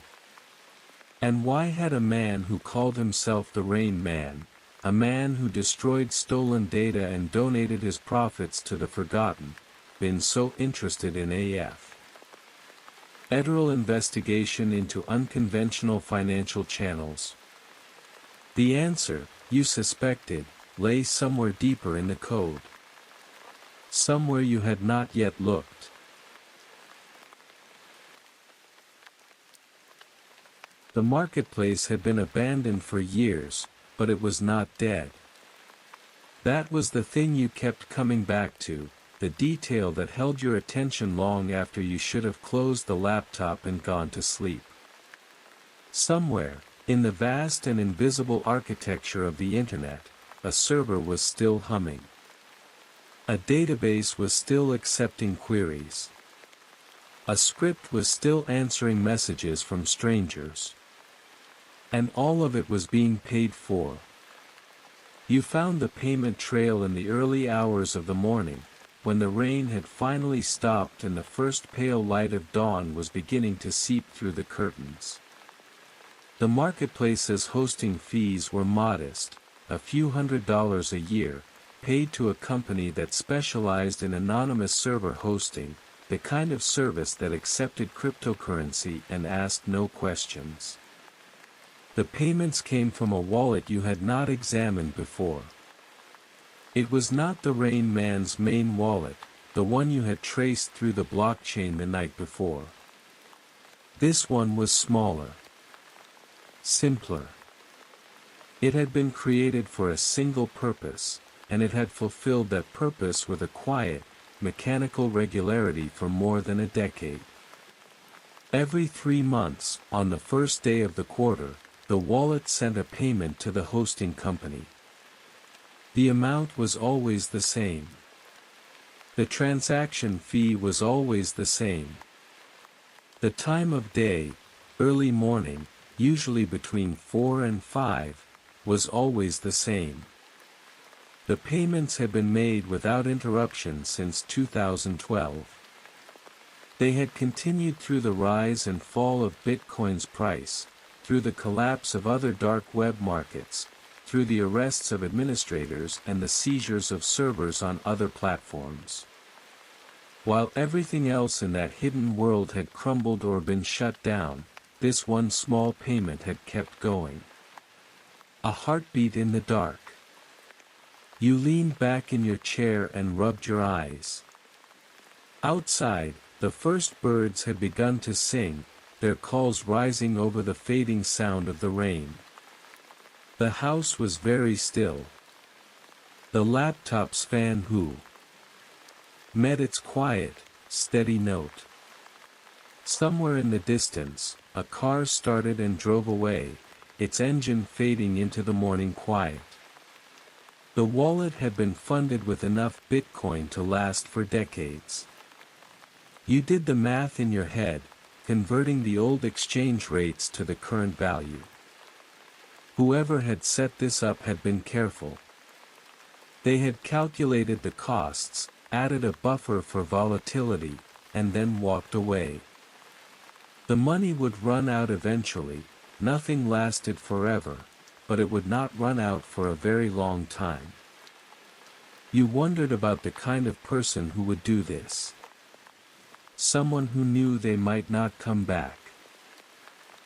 And why had a man who called himself the Rain Man, a man who destroyed stolen data and donated his profits to the forgotten, been so interested in AF? Federal investigation into unconventional financial channels. The answer, you suspected, lay somewhere deeper in the code. Somewhere you had not yet looked. The marketplace had been abandoned for years, but it was not dead. That was the thing you kept coming back to, the detail that held your attention long after you should have closed the laptop and gone to sleep. Somewhere, in the vast and invisible architecture of the Internet, a server was still humming. A database was still accepting queries. A script was still answering messages from strangers. And all of it was being paid for. You found the payment trail in the early hours of the morning, when the rain had finally stopped and the first pale light of dawn was beginning to seep through the curtains. The marketplace's hosting fees were modest, a few $100s a year, paid to a company that specialized in anonymous server hosting, the kind of service that accepted cryptocurrency and asked no questions. The payments came from a wallet you had not examined before. It was not the Rain Man's main wallet, the one you had traced through the blockchain the night before. This one was smaller. Simpler. It had been created for a single purpose, and it had fulfilled that purpose with a quiet, mechanical regularity for more than a decade. Every 3 months, on the first day of the quarter, the wallet sent a payment to the hosting company. The amount was always the same. The transaction fee was always the same. The time of day, early morning, usually between 4 and 5, was always the same. The payments had been made without interruption since 2012. They had continued through the rise and fall of Bitcoin's price, through the collapse of other dark web markets, through the arrests of administrators and the seizures of servers on other platforms. While everything else in that hidden world had crumbled or been shut down, this one small payment had kept going. A heartbeat in the dark. You leaned back in your chair and rubbed your eyes. Outside, the first birds had begun to sing, their calls rising over the fading sound of the rain. The house was very still. The laptop's fan met its quiet, steady note. Somewhere in the distance, a car started and drove away, its engine fading into the morning quiet. The wallet had been funded with enough Bitcoin to last for decades. You did the math in your head, converting the old exchange rates to the current value. Whoever had set this up had been careful. They had calculated the costs, added a buffer for volatility, and then walked away. The money would run out eventually, nothing lasted forever, but it would not run out for a very long time. You wondered about the kind of person who would do this. Someone who knew they might not come back.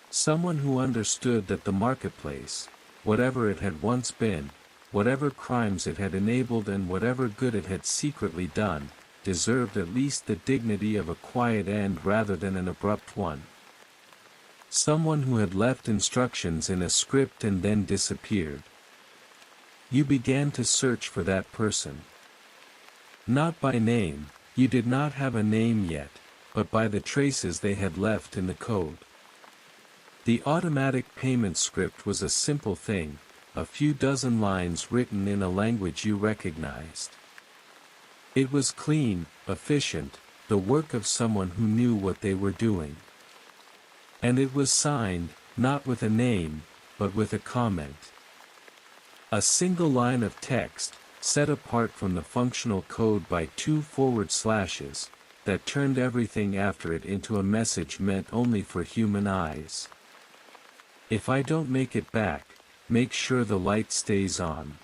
Someone who understood that the marketplace, whatever it had once been, whatever crimes it had enabled and whatever good it had secretly done, deserved at least the dignity of a quiet end rather than an abrupt one. Someone who had left instructions in a script and then disappeared. You began to search for that person. Not by name, you did not have a name yet, but by the traces they had left in the code. The automatic payment script was a simple thing, a few dozen lines written in a language you recognized. It was clean, efficient, the work of someone who knew what they were doing. And it was signed, not with a name, but with a comment. A single line of text, set apart from the functional code by 2 forward slashes, that turned everything after it into a message meant only for human eyes. If I don't make it back, make sure the light stays on.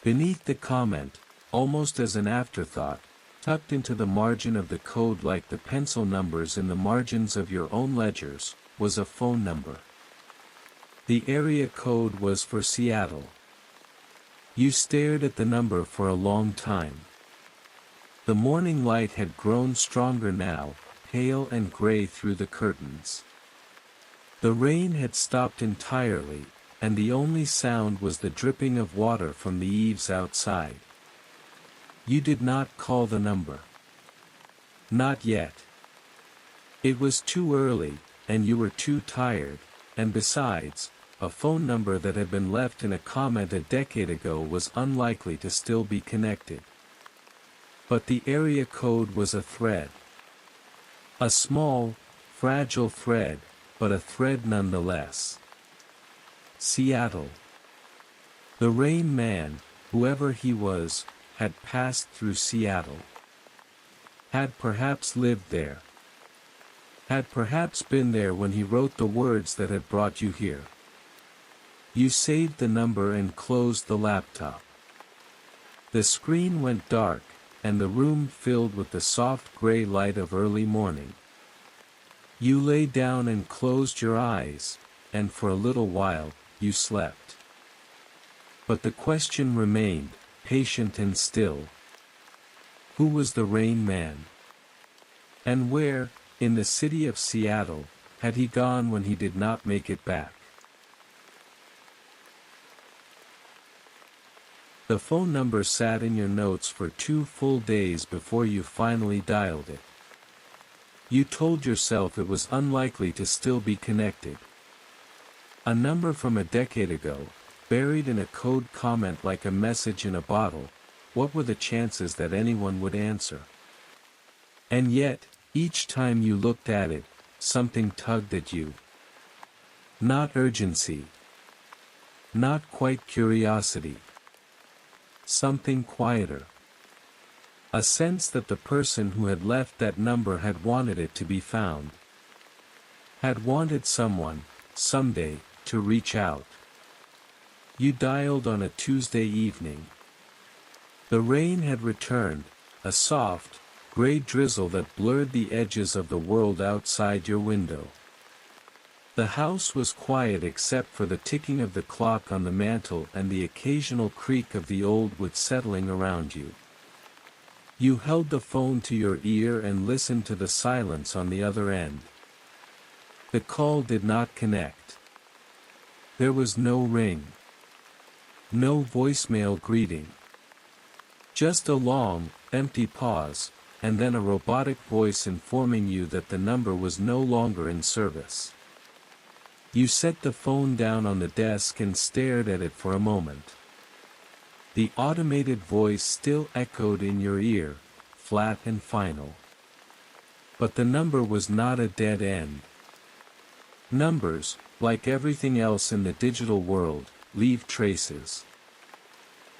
Beneath the comment, almost as an afterthought, tucked into the margin of the code like the pencil numbers in the margins of your own ledgers, was a phone number. The area code was for Seattle. You stared at the number for a long time. The morning light had grown stronger now, pale and gray through the curtains. The rain had stopped entirely, and the only sound was the dripping of water from the eaves outside. You did not call the number. Not yet. It was too early, and you were too tired, and besides, a phone number that had been left in a comment a decade ago was unlikely to still be connected. But the area code was a thread. A small, fragile thread, but a thread nonetheless. Seattle. The Rain Man, whoever he was, had passed through Seattle. Had perhaps lived there. Had perhaps been there when he wrote the words that had brought you here. You saved the number and closed the laptop. The screen went dark, and the room filled with the soft gray light of early morning. You lay down and closed your eyes, and for a little while, you slept. But the question remained, patient and still. Who was the Rain Man? And where, in the city of Seattle, had he gone when he did not make it back? The phone number sat in your notes for 2 full days before you finally dialed it. You told yourself it was unlikely to still be connected. A number from a decade ago, buried in a code comment like a message in a bottle, what were the chances that anyone would answer? And yet, each time you looked at it, something tugged at you. Not urgency. Not quite curiosity. Something quieter. A sense that the person who had left that number had wanted it to be found. Had wanted someone, someday, to reach out. You dialed on a Tuesday evening. The rain had returned, a soft, gray drizzle that blurred the edges of the world outside your window. The house was quiet except for the ticking of the clock on the mantel and the occasional creak of the old wood settling around you. You held the phone to your ear and listened to the silence on the other end. The call did not connect. There was no ring. No voicemail greeting. Just a long, empty pause, and then a robotic voice informing you that the number was no longer in service. You set the phone down on the desk and stared at it for a moment. The automated voice still echoed in your ear, flat and final. But the number was not a dead end. Numbers, like everything else in the digital world, leave traces.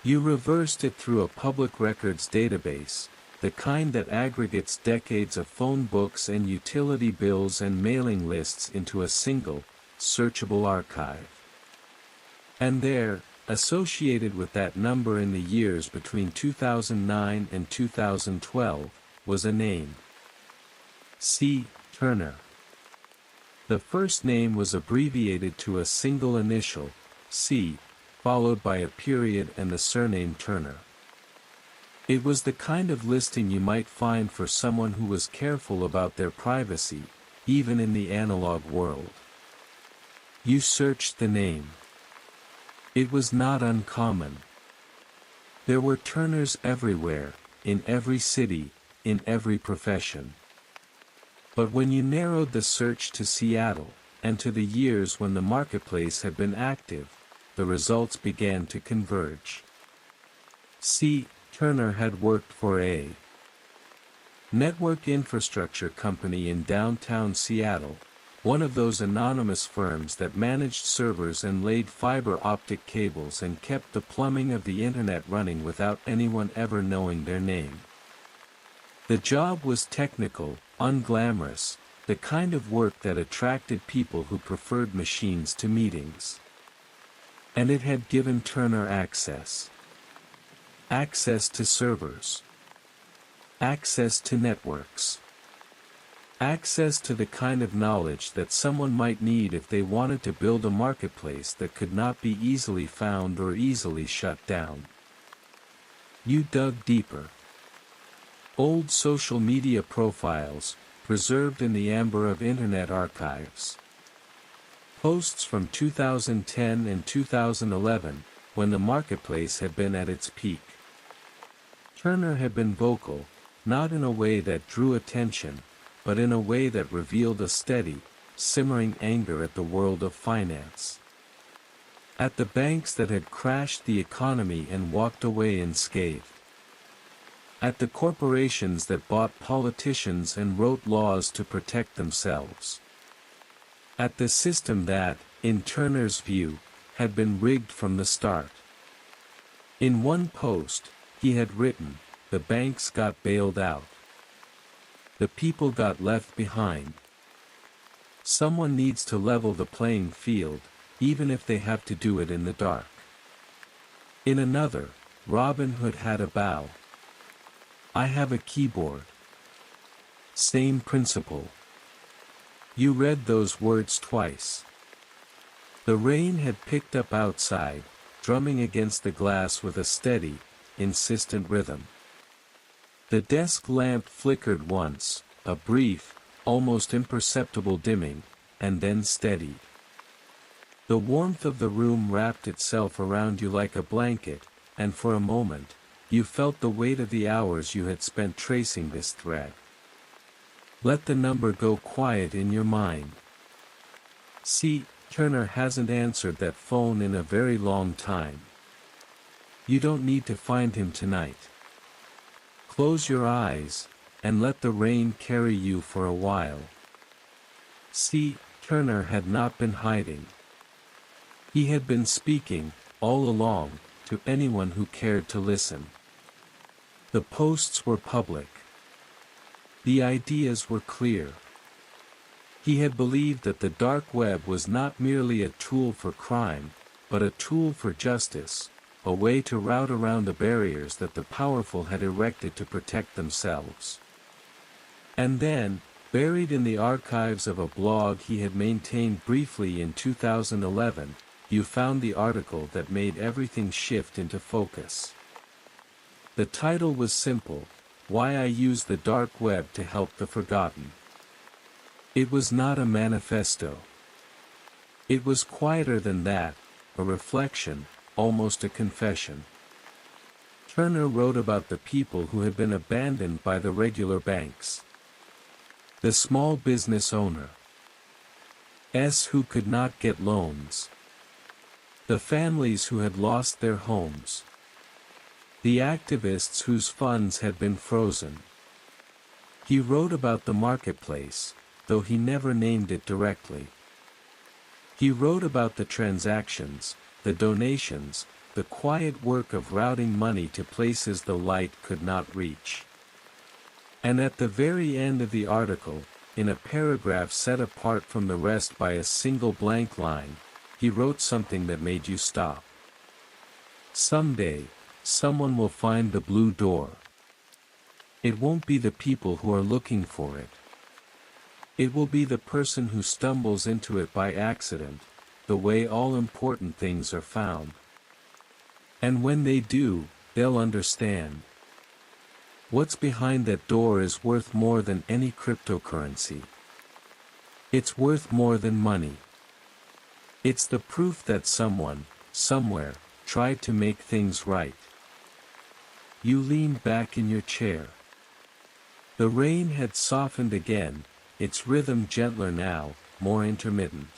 You reversed it through a public records database, the kind that aggregates decades of phone books and utility bills and mailing lists into a single, searchable archive. And there, associated with that number in the years between 2009 and 2012, was a name. C. Turner. The first name was abbreviated to a single initial, C, followed by a period and the surname Turner. It was the kind of listing you might find for someone who was careful about their privacy, even in the analog world. You searched the name. It was not uncommon. There were Turners everywhere, in every city, in every profession. But when you narrowed the search to Seattle, and to the years when the marketplace had been active, the results began to converge. C. Turner had worked for a network infrastructure company in downtown Seattle, one of those anonymous firms that managed servers and laid fiber optic cables and kept the plumbing of the internet running without anyone ever knowing their name. The job was technical, unglamorous, the kind of work that attracted people who preferred machines to meetings. And it had given Turner access. Access to servers. Access to networks. Access to the kind of knowledge that someone might need if they wanted to build a marketplace that could not be easily found or easily shut down. You dug deeper. Old social media profiles, preserved in the amber of internet archives. Posts from 2010 and 2011, when the marketplace had been at its peak. Turner had been vocal, not in a way that drew attention, but in a way that revealed a steady, simmering anger at the world of finance. At the banks that had crashed the economy and walked away unscathed. At the corporations that bought politicians and wrote laws to protect themselves. At the system that, in Turner's view, had been rigged from the start. In one post, he had written, "The banks got bailed out. The people got left behind. Someone needs to level the playing field, even if they have to do it in the dark." In another, Robin Hood had a bow. "I have a keyboard." Same principle. You read those words twice. The rain had picked up outside, drumming against the glass with a steady, insistent rhythm. The desk lamp flickered once, a brief, almost imperceptible dimming, and then steadied. The warmth of the room wrapped itself around you like a blanket, and for a moment, you felt the weight of the hours you had spent tracing this thread. Let the number go quiet in your mind. See, Turner hasn't answered that phone in a very long time. You don't need to find him tonight. Close your eyes, and let the rain carry you for a while. See, Turner had not been hiding. He had been speaking, all along, to anyone who cared to listen. The posts were public. The ideas were clear. He had believed that the dark web was not merely a tool for crime, but a tool for justice, a way to rout around the barriers that the powerful had erected to protect themselves. And then, buried in the archives of a blog he had maintained briefly in 2011, you found the article that made everything shift into focus. The title was simple: "Why I Use the Dark Web to Help the Forgotten." It was not a manifesto. It was quieter than that, a reflection, almost a confession. Turner wrote about the people who had been abandoned by the regular banks. The small business owner who could not get loans. The families who had lost their homes. The activists whose funds had been frozen. He wrote about the marketplace, though he never named it directly. He wrote about the transactions, the donations, the quiet work of routing money to places the light could not reach. And at the very end of the article, in a paragraph set apart from the rest by a single blank line, he wrote something that made you stop. Someday, someone will find the blue door. It won't be the people who are looking for it. It will be the person who stumbles into it by accident, the way all important things are found. And when they do, they'll understand. What's behind that door is worth more than any cryptocurrency. It's worth more than money. It's the proof that someone, somewhere, tried to make things right. You leaned back in your chair. The rain had softened again, its rhythm gentler now, more intermittent.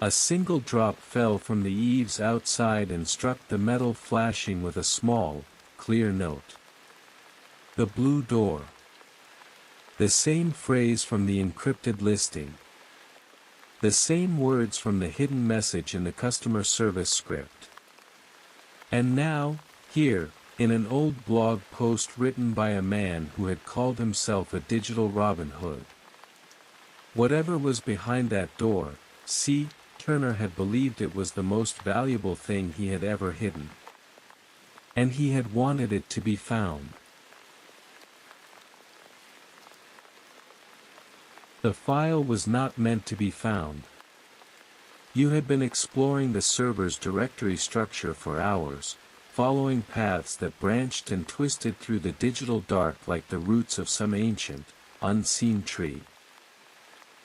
A single drop fell from the eaves outside and struck the metal flashing with a small, clear note. The blue door. The same phrase from the encrypted listing. The same words from the hidden message in the customer service script. And now, here, in an old blog post written by a man who had called himself a digital Robin Hood. Whatever was behind that door, Turner had believed it was the most valuable thing he had ever hidden. And he had wanted it to be found. The file was not meant to be found. You had been exploring the server's directory structure for hours, following paths that branched and twisted through the digital dark like the roots of some ancient, unseen tree.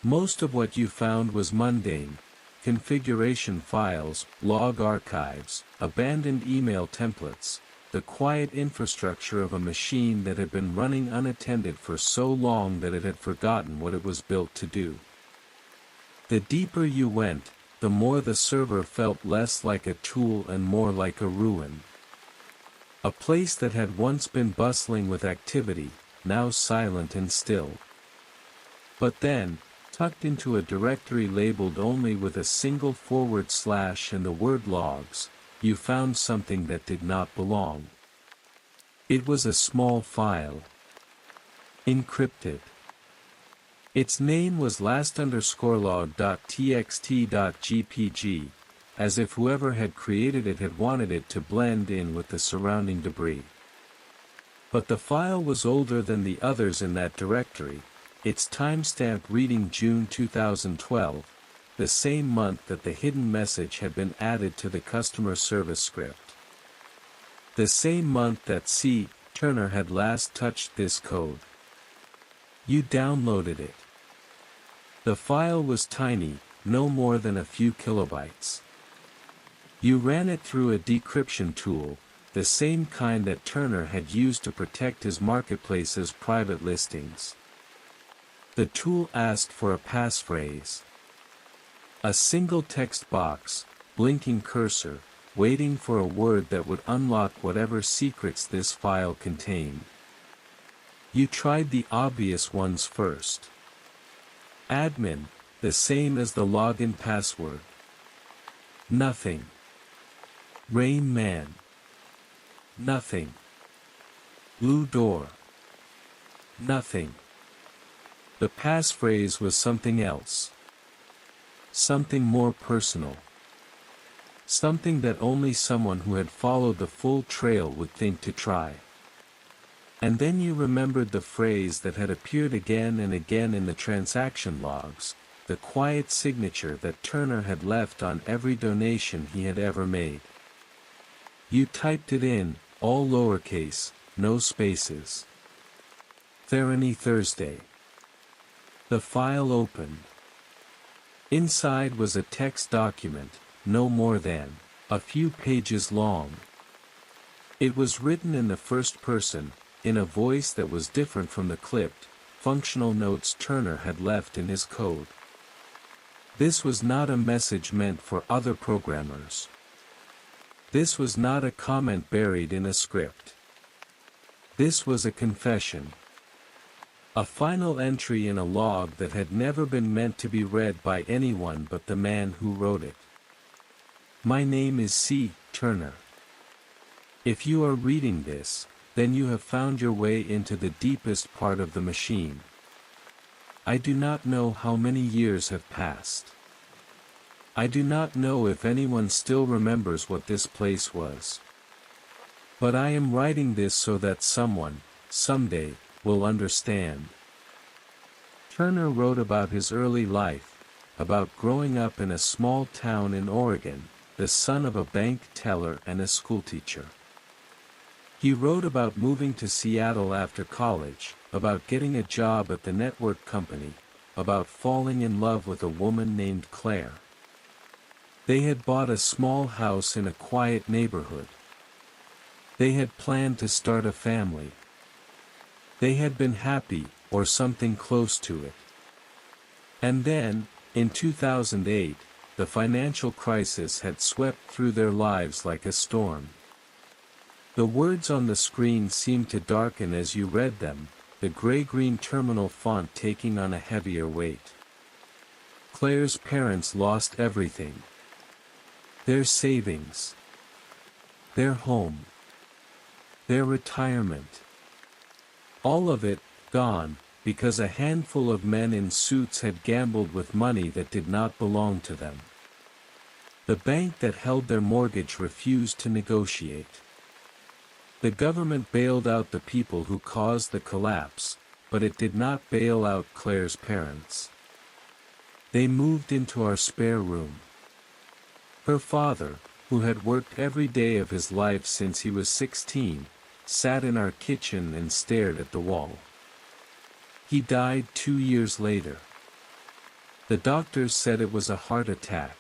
Most of what you found was mundane: configuration files, log archives, abandoned email templates, the quiet infrastructure of a machine that had been running unattended for so long that it had forgotten what it was built to do. The deeper you went, the more the server felt less like a tool and more like a ruin. A place that had once been bustling with activity, now silent and still. But then, tucked into a directory labeled only with a single / and the word logs, you found something that did not belong. It was a small file. Encrypted. Its name was last_log.txt.gpg, as if whoever had created it had wanted it to blend in with the surrounding debris. But the file was older than the others in that directory, its timestamp reading June 2012, the same month that the hidden message had been added to the customer service script. The same month that C. Turner had last touched this code. You downloaded it. The file was tiny, no more than a few kilobytes. You ran it through a decryption tool, the same kind that Turner had used to protect his marketplace's private listings. The tool asked for a passphrase. A single text box, blinking cursor, waiting for a word that would unlock whatever secrets this file contained. You tried the obvious ones first. Admin, the same as the login password. Nothing. Rain Man. Nothing. Blue Door. Nothing. The passphrase was something else. Something more personal. Something that only someone who had followed the full trail would think to try. And then you remembered the phrase that had appeared again and again in the transaction logs, the quiet signature that Turner had left on every donation he had ever made. You typed it in, all lowercase, no spaces. Therany Thursday. The file opened. Inside was a text document, no more than a few pages long. It was written in the first person, in a voice that was different from the clipped, functional notes Turner had left in his code. This was not a message meant for other programmers. This was not a comment buried in a script. This was a confession. A final entry in a log that had never been meant to be read by anyone but the man who wrote it. My name is C. Turner. If you are reading this, then you have found your way into the deepest part of the machine. I do not know how many years have passed. I do not know if anyone still remembers what this place was. But I am writing this so that someone, someday, will understand. Turner wrote about his early life, about growing up in a small town in Oregon, the son of a bank teller and a schoolteacher. He wrote about moving to Seattle after college, about getting a job at the network company, about falling in love with a woman named Claire. They had bought a small house in a quiet neighborhood. They had planned to start a family. They had been happy, or something close to it. And then, in 2008, the financial crisis had swept through their lives like a storm. The words on the screen seemed to darken as you read them, the gray-green terminal font taking on a heavier weight. Claire's parents lost everything. Their savings. Their home. Their retirement. All of it, gone, because a handful of men in suits had gambled with money that did not belong to them. The bank that held their mortgage refused to negotiate. The government bailed out the people who caused the collapse, but it did not bail out Claire's parents. They moved into our spare room. Her father, who had worked every day of his life since he was 16, sat in our kitchen and stared at the wall. He died 2 years later. The doctors said it was a heart attack.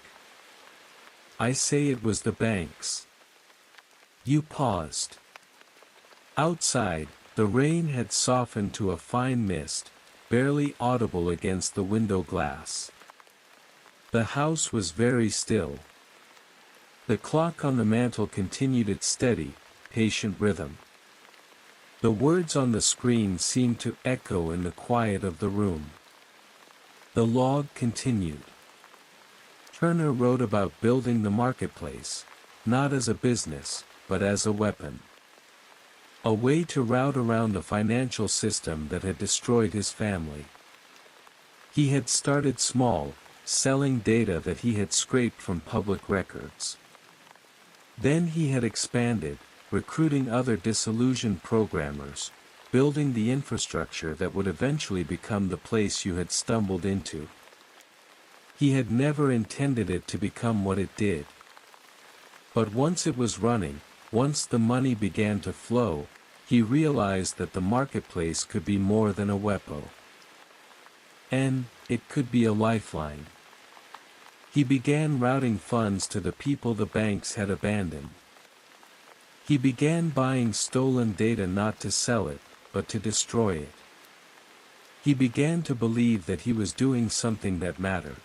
I say it was the bank's. You paused. Outside, the rain had softened to a fine mist, barely audible against the window glass. The house was very still. The clock on the mantel continued its steady, patient rhythm. The words on the screen seemed to echo in the quiet of the room. The log continued. Turner wrote about building the marketplace, not as a business, but as a weapon. A way to route around the financial system that had destroyed his family. He had started small, selling data that he had scraped from public records. Then he had expanded, recruiting other disillusioned programmers, building the infrastructure that would eventually become the place you had stumbled into. He had never intended it to become what it did. But once it was running, once the money began to flow, he realized that the marketplace could be more than a weapon. And it could be a lifeline. He began routing funds to the people the banks had abandoned. He began buying stolen data not to sell it, but to destroy it. He began to believe that he was doing something that mattered.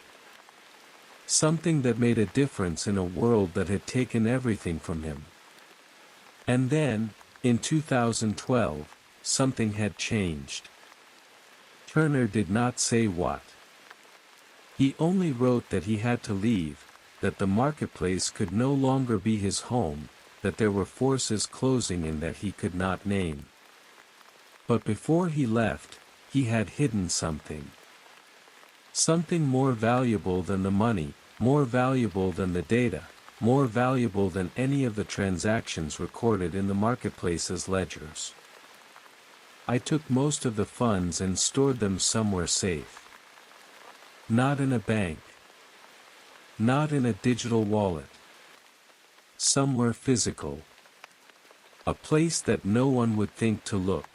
Something that made a difference in a world that had taken everything from him. And then, in 2012, something had changed. Turner did not say what. He only wrote that he had to leave, that the marketplace could no longer be his home, that there were forces closing in that he could not name. But before he left, he had hidden something. Something more valuable than the money, more valuable than the data, more valuable than any of the transactions recorded in the marketplace's ledgers. I took most of the funds and stored them somewhere safe. Not in a bank. Not in a digital wallet. Somewhere physical. A place that no one would think to look.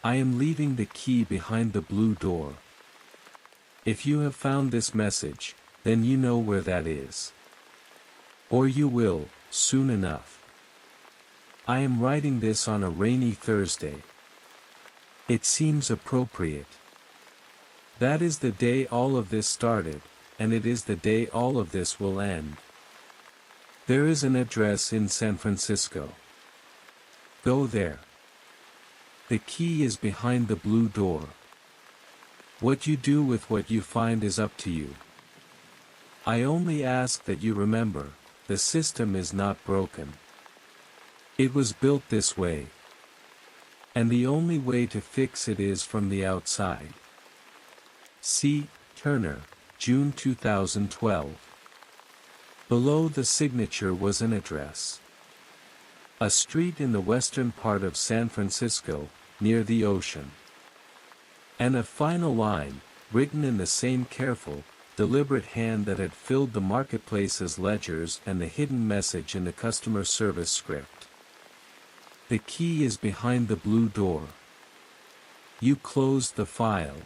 I am leaving the key behind the blue door. If you have found this message, then you know where that is. Or you will, soon enough. I am writing this on a rainy Thursday. It seems appropriate. That is the day all of this started, and it is the day all of this will end. There is an address in San Francisco. Go there. The key is behind the blue door. What you do with what you find is up to you. I only ask that you remember, the system is not broken. It was built this way. And the only way to fix it is from the outside. C. Turner, June 2012. Below the signature was an address. A street in the western part of San Francisco, near the ocean. And a final line, written in the same careful, deliberate hand that had filled the marketplace's ledgers and the hidden message in the customer service script. The key is behind the blue door. You closed the file.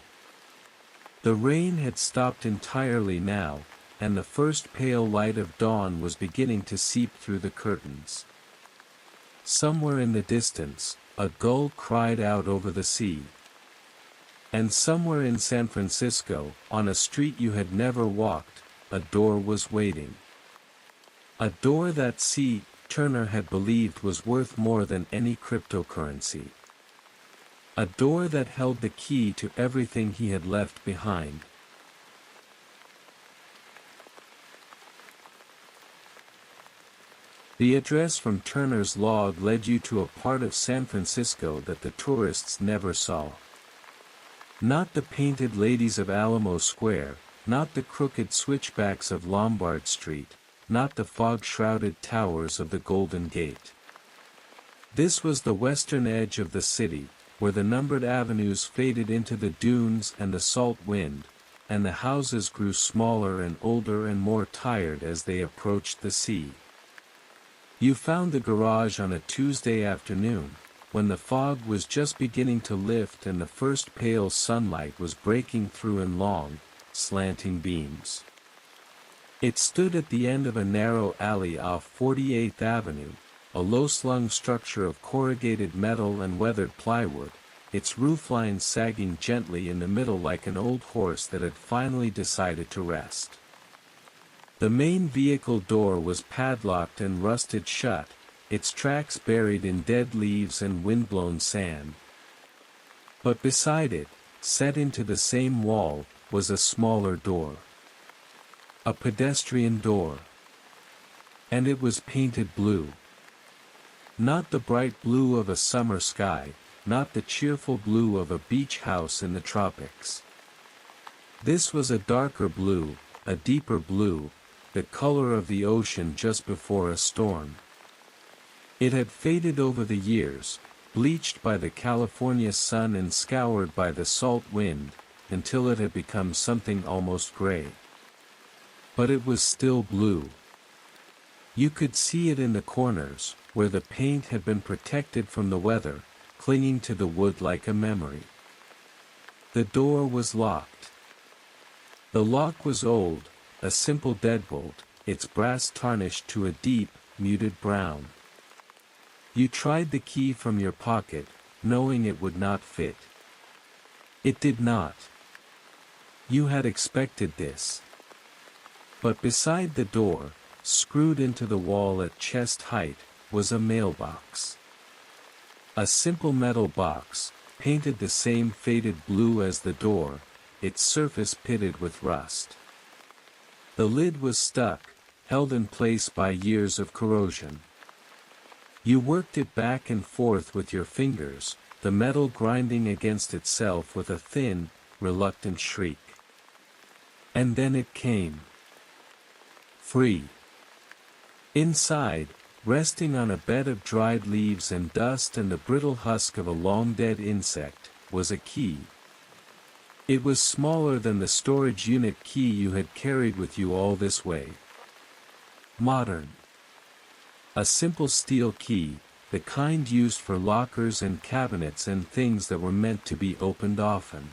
The rain had stopped entirely now, and the first pale light of dawn was beginning to seep through the curtains. Somewhere in the distance, a gull cried out over the sea. And somewhere in San Francisco, on a street you had never walked, a door was waiting. A door that C. Turner had believed was worth more than any cryptocurrency. A door that held the key to everything he had left behind. The address from Turner's log led you to a part of San Francisco that the tourists never saw. Not the painted ladies of Alamo Square, not the crooked switchbacks of Lombard Street, not the fog-shrouded towers of the Golden Gate. This was the western edge of the city, where the numbered avenues faded into the dunes and the salt wind, and the houses grew smaller and older and more tired as they approached the sea. You found the garage on a Tuesday afternoon, when the fog was just beginning to lift and the first pale sunlight was breaking through in long, slanting beams. It stood at the end of a narrow alley off 48th Avenue, a low-slung structure of corrugated metal and weathered plywood, its roofline sagging gently in the middle like an old horse that had finally decided to rest. The main vehicle door was padlocked and rusted shut, its tracks buried in dead leaves and windblown sand. But beside it, set into the same wall, was a smaller door. A pedestrian door. And it was painted blue. Not the bright blue of a summer sky, not the cheerful blue of a beach house in the tropics. This was a darker blue, a deeper blue, the color of the ocean just before a storm. It had faded over the years, bleached by the California sun and scoured by the salt wind, until it had become something almost gray. But it was still blue. You could see it in the corners, where the paint had been protected from the weather, clinging to the wood like a memory. The door was locked. The lock was old, a simple deadbolt, its brass tarnished to a deep, muted brown. You tried the key from your pocket, knowing it would not fit. It did not. You had expected this. But beside the door, screwed into the wall at chest height, was a mailbox. A simple metal box, painted the same faded blue as the door, its surface pitted with rust. The lid was stuck, held in place by years of corrosion. You worked it back and forth with your fingers, the metal grinding against itself with a thin, reluctant shriek. And then it came. Free. Inside, resting on a bed of dried leaves and dust and the brittle husk of a long-dead insect, was a key. It was smaller than the storage unit key you had carried with you all this way. Modern. A simple steel key, the kind used for lockers and cabinets and things that were meant to be opened often.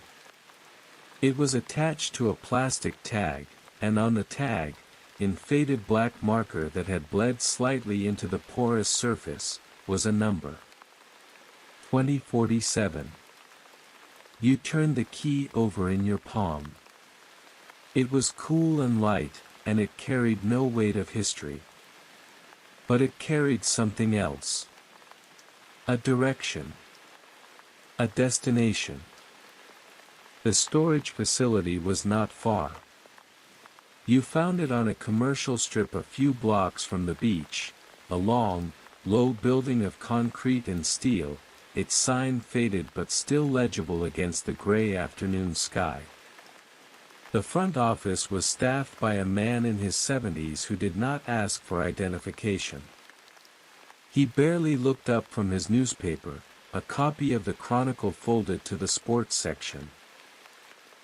It was attached to a plastic tag, and on the tag, in faded black marker that had bled slightly into the porous surface, was a number. 2047. You turned the key over in your palm. It was cool and light, and it carried no weight of history. But it carried something else. A direction. A destination. The storage facility was not far. You found it on a commercial strip a few blocks from the beach, a long, low building of concrete and steel, its sign faded but still legible against the gray afternoon sky. The front office was staffed by a man in his 70s who did not ask for identification. He barely looked up from his newspaper, a copy of the Chronicle folded to the sports section.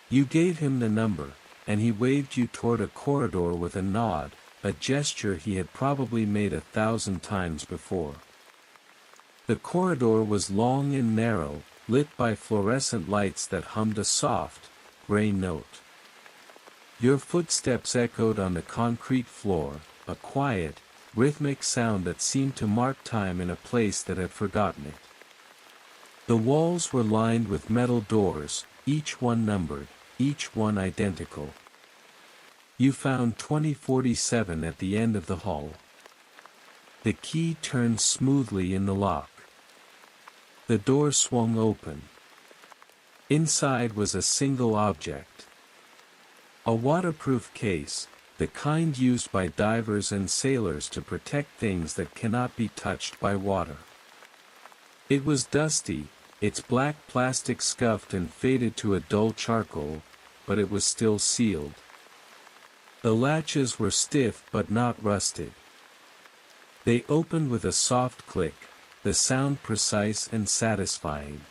You gave him the number, and he waved you toward a corridor with a nod, a gesture he had probably made 1,000 times before. The corridor was long and narrow, lit by fluorescent lights that hummed a soft, gray note. Your footsteps echoed on the concrete floor, a quiet, rhythmic sound that seemed to mark time in a place that had forgotten it. The walls were lined with metal doors, each one numbered, each one identical. You found 2047 at the end of the hall. The key turned smoothly in the lock. The door swung open. Inside was a single object. A waterproof case, the kind used by divers and sailors to protect things that cannot be touched by water. It was dusty, its black plastic scuffed and faded to a dull charcoal, but it was still sealed. The latches were stiff but not rusted. They opened with a soft click, the sound precise and satisfying.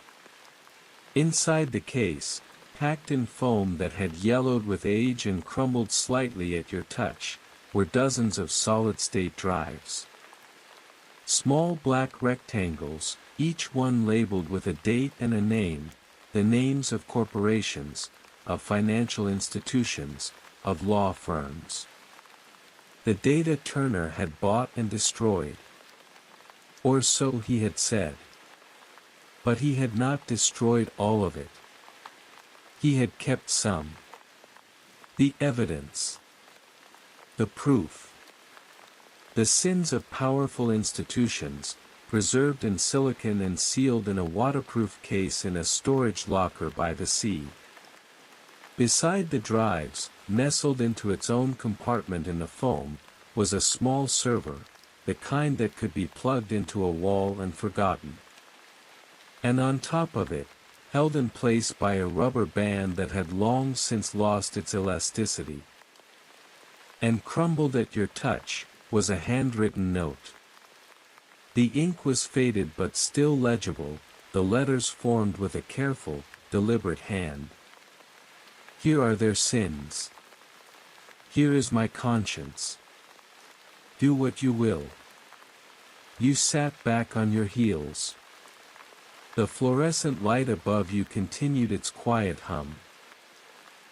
Inside the case, packed in foam that had yellowed with age and crumbled slightly at your touch, were dozens of solid-state drives. Small black rectangles, each one labeled with a date and a name, the names of corporations, of financial institutions, of law firms. The data Turner had bought and destroyed. Or so he had said. But he had not destroyed all of it. He had kept some. The evidence. The proof. The sins of powerful institutions, preserved in silicon and sealed in a waterproof case in a storage locker by the sea. Beside the drives, nestled into its own compartment in the foam, was a small server, the kind that could be plugged into a wall and forgotten. And on top of it, held in place by a rubber band that had long since lost its elasticity, and crumbled at your touch, was a handwritten note. The ink was faded but still legible, the letters formed with a careful, deliberate hand. Here are their sins. Here is my conscience. Do what you will. You sat back on your heels. The fluorescent light above you continued its quiet hum.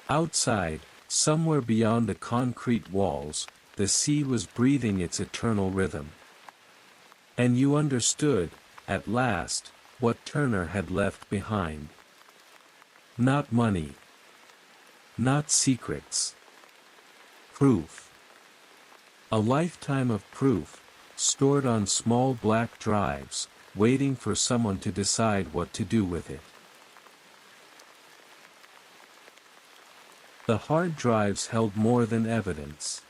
Outside, somewhere beyond the concrete walls, the sea was breathing its eternal rhythm. And you understood, at last, what Turner had left behind. Not money. Not secrets. Proof. A lifetime of proof, stored on small black drives, waiting for someone to decide what to do with it. The hard drives held more than evidence.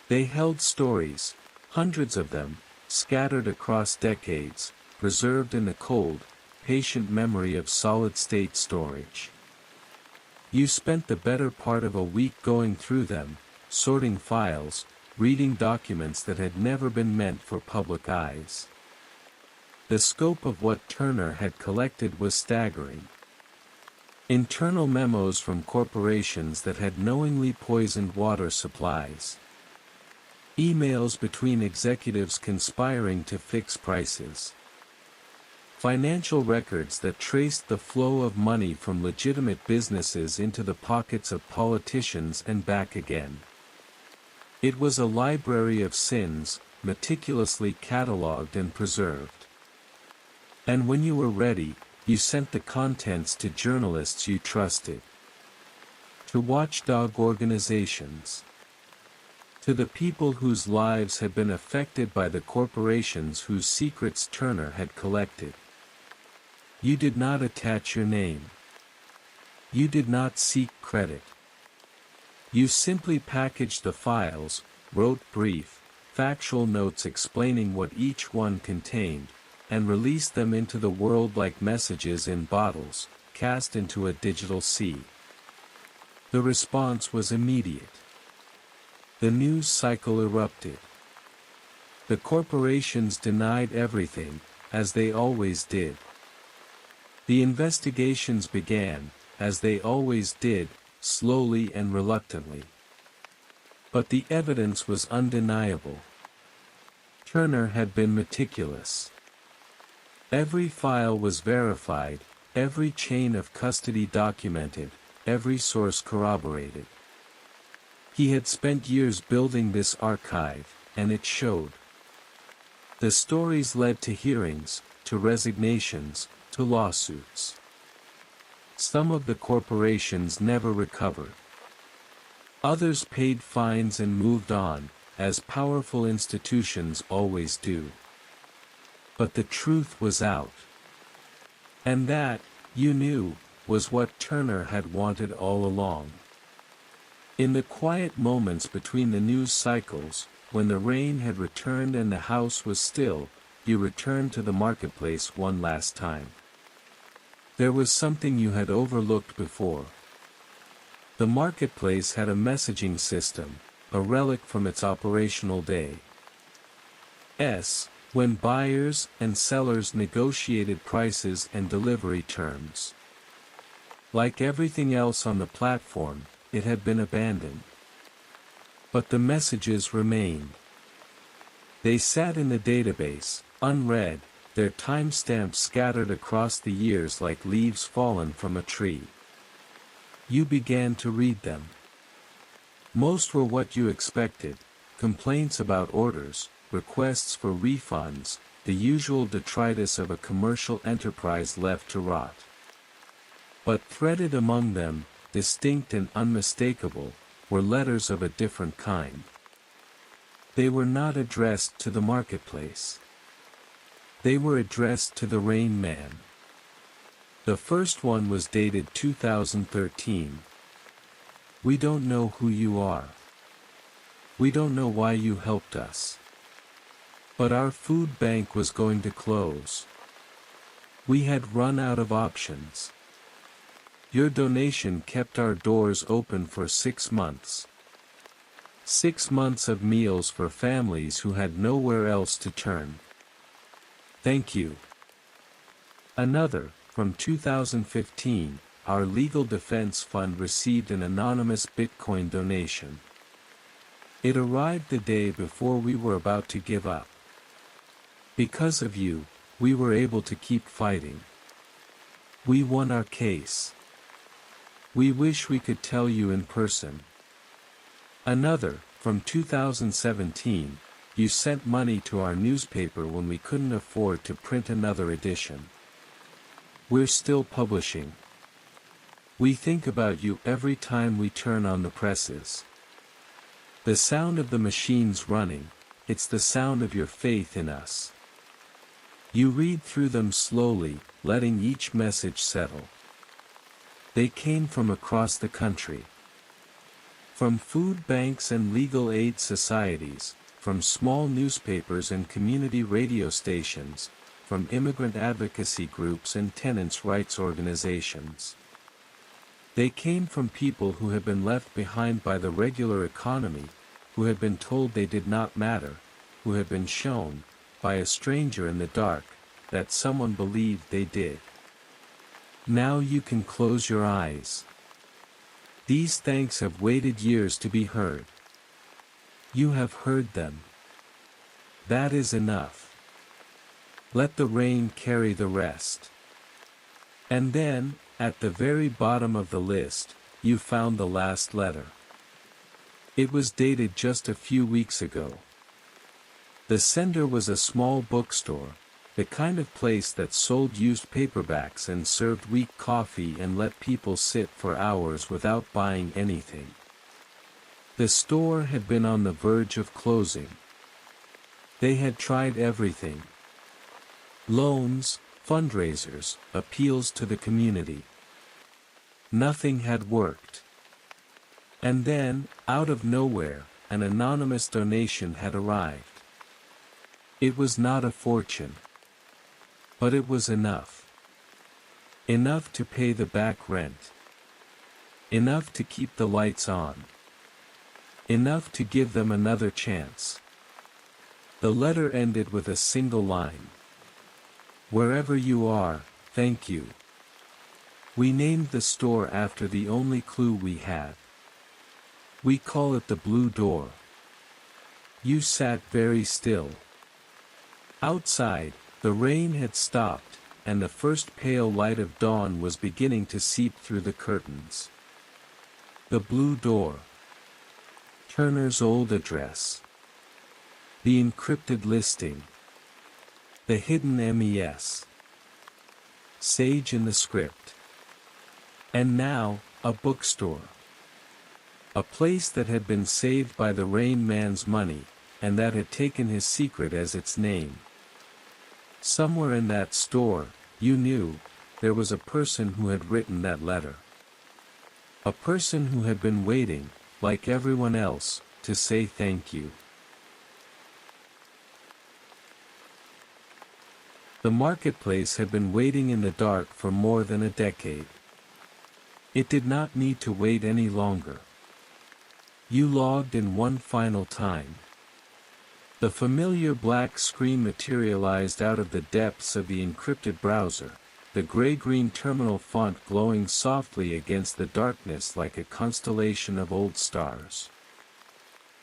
They held stories, hundreds of them, scattered across decades, preserved in the cold, patient memory of solid-state storage. You spent the better part of a week going through them, sorting files, reading documents that had never been meant for public eyes. The scope of what Turner had collected was staggering. Internal memos from corporations that had knowingly poisoned water supplies. Emails between executives conspiring to fix prices. Financial records that traced the flow of money from legitimate businesses into the pockets of politicians and back again. It was a library of sins, meticulously catalogued and preserved. And when you were ready, you sent the contents to journalists you trusted. To watchdog organizations. To the people whose lives had been affected by the corporations whose secrets Turner had collected. You did not attach your name. You did not seek credit. You simply packaged the files, wrote brief, factual notes explaining what each one contained, and released them into the world like messages in bottles, cast into a digital sea. The response was immediate. The news cycle erupted. The corporations denied everything, as they always did. The investigations began, as they always did, slowly and reluctantly. But the evidence was undeniable. Turner had been meticulous. Every file was verified, every chain of custody documented, every source corroborated. He had spent years building this archive, and it showed. The stories led to hearings, to resignations, to lawsuits. Some of the corporations never recovered. Others paid fines and moved on, as powerful institutions always do. But the truth was out. And that, you knew, was what Turner had wanted all along. In the quiet moments between the news cycles, when the rain had returned and the house was still, you returned to the marketplace one last time. There was something you had overlooked before. The marketplace had a messaging system, a relic from its operational day. When buyers and sellers negotiated prices and delivery terms. Like everything else on the platform, it had been abandoned. But the messages remained. They sat in the database, unread, their timestamps scattered across the years like leaves fallen from a tree. You began to read them. Most were what you expected, complaints about orders, requests for refunds, the usual detritus of a commercial enterprise left to rot. But threaded among them, distinct and unmistakable, were letters of a different kind. They were not addressed to the marketplace. They were addressed to the Rain Man. The first one was dated 2013. We don't know who you are. We don't know why you helped us. But our food bank was going to close. We had run out of options. Your donation kept our doors open for 6 months. 6 months of meals for families who had nowhere else to turn. Thank you. Another, from 2015, our legal defense fund received an anonymous Bitcoin donation. It arrived the day before we were about to give up. Because of you, we were able to keep fighting. We won our case. We wish we could tell you in person. Another, from 2017, you sent money to our newspaper when we couldn't afford to print another edition. We're still publishing. We think about you every time we turn on the presses. The sound of the machines running, it's the sound of your faith in us. You read through them slowly, letting each message settle. They came from across the country. From food banks and legal aid societies, from small newspapers and community radio stations, from immigrant advocacy groups and tenants' rights organizations. They came from people who had been left behind by the regular economy, who had been told they did not matter, who had been shown, by a stranger in the dark, that someone believed they did. Now you can close your eyes. These thanks have waited years to be heard. You have heard them. That is enough. Let the rain carry the rest. And then, at the very bottom of the list, you found the last letter. It was dated just a few weeks ago. The sender was a small bookstore, the kind of place that sold used paperbacks and served weak coffee and let people sit for hours without buying anything. The store had been on the verge of closing. They had tried everything. Loans, fundraisers, appeals to the community. Nothing had worked. And then, out of nowhere, an anonymous donation had arrived. It was not a fortune. But it was enough. Enough to pay the back rent. Enough to keep the lights on. Enough to give them another chance. The letter ended with a single line. Wherever you are, thank you. We named the store after the only clue we had. We call it the Blue Door. You sat very still. Outside, the rain had stopped, and the first pale light of dawn was beginning to seep through the curtains. The Blue Door. Turner's old address. The encrypted listing. The hidden MES. Sage in the script. And now, a bookstore. A place that had been saved by the Rain Man's money, and that had taken his secret as its name. Somewhere in that store, you knew, there was a person who had written that letter. A person who had been waiting, like everyone else, to say thank you. The marketplace had been waiting in the dark for more than a decade. It did not need to wait any longer. You logged in one final time. The familiar black screen materialized out of the depths of the encrypted browser, the gray-green terminal font glowing softly against the darkness like a constellation of old stars.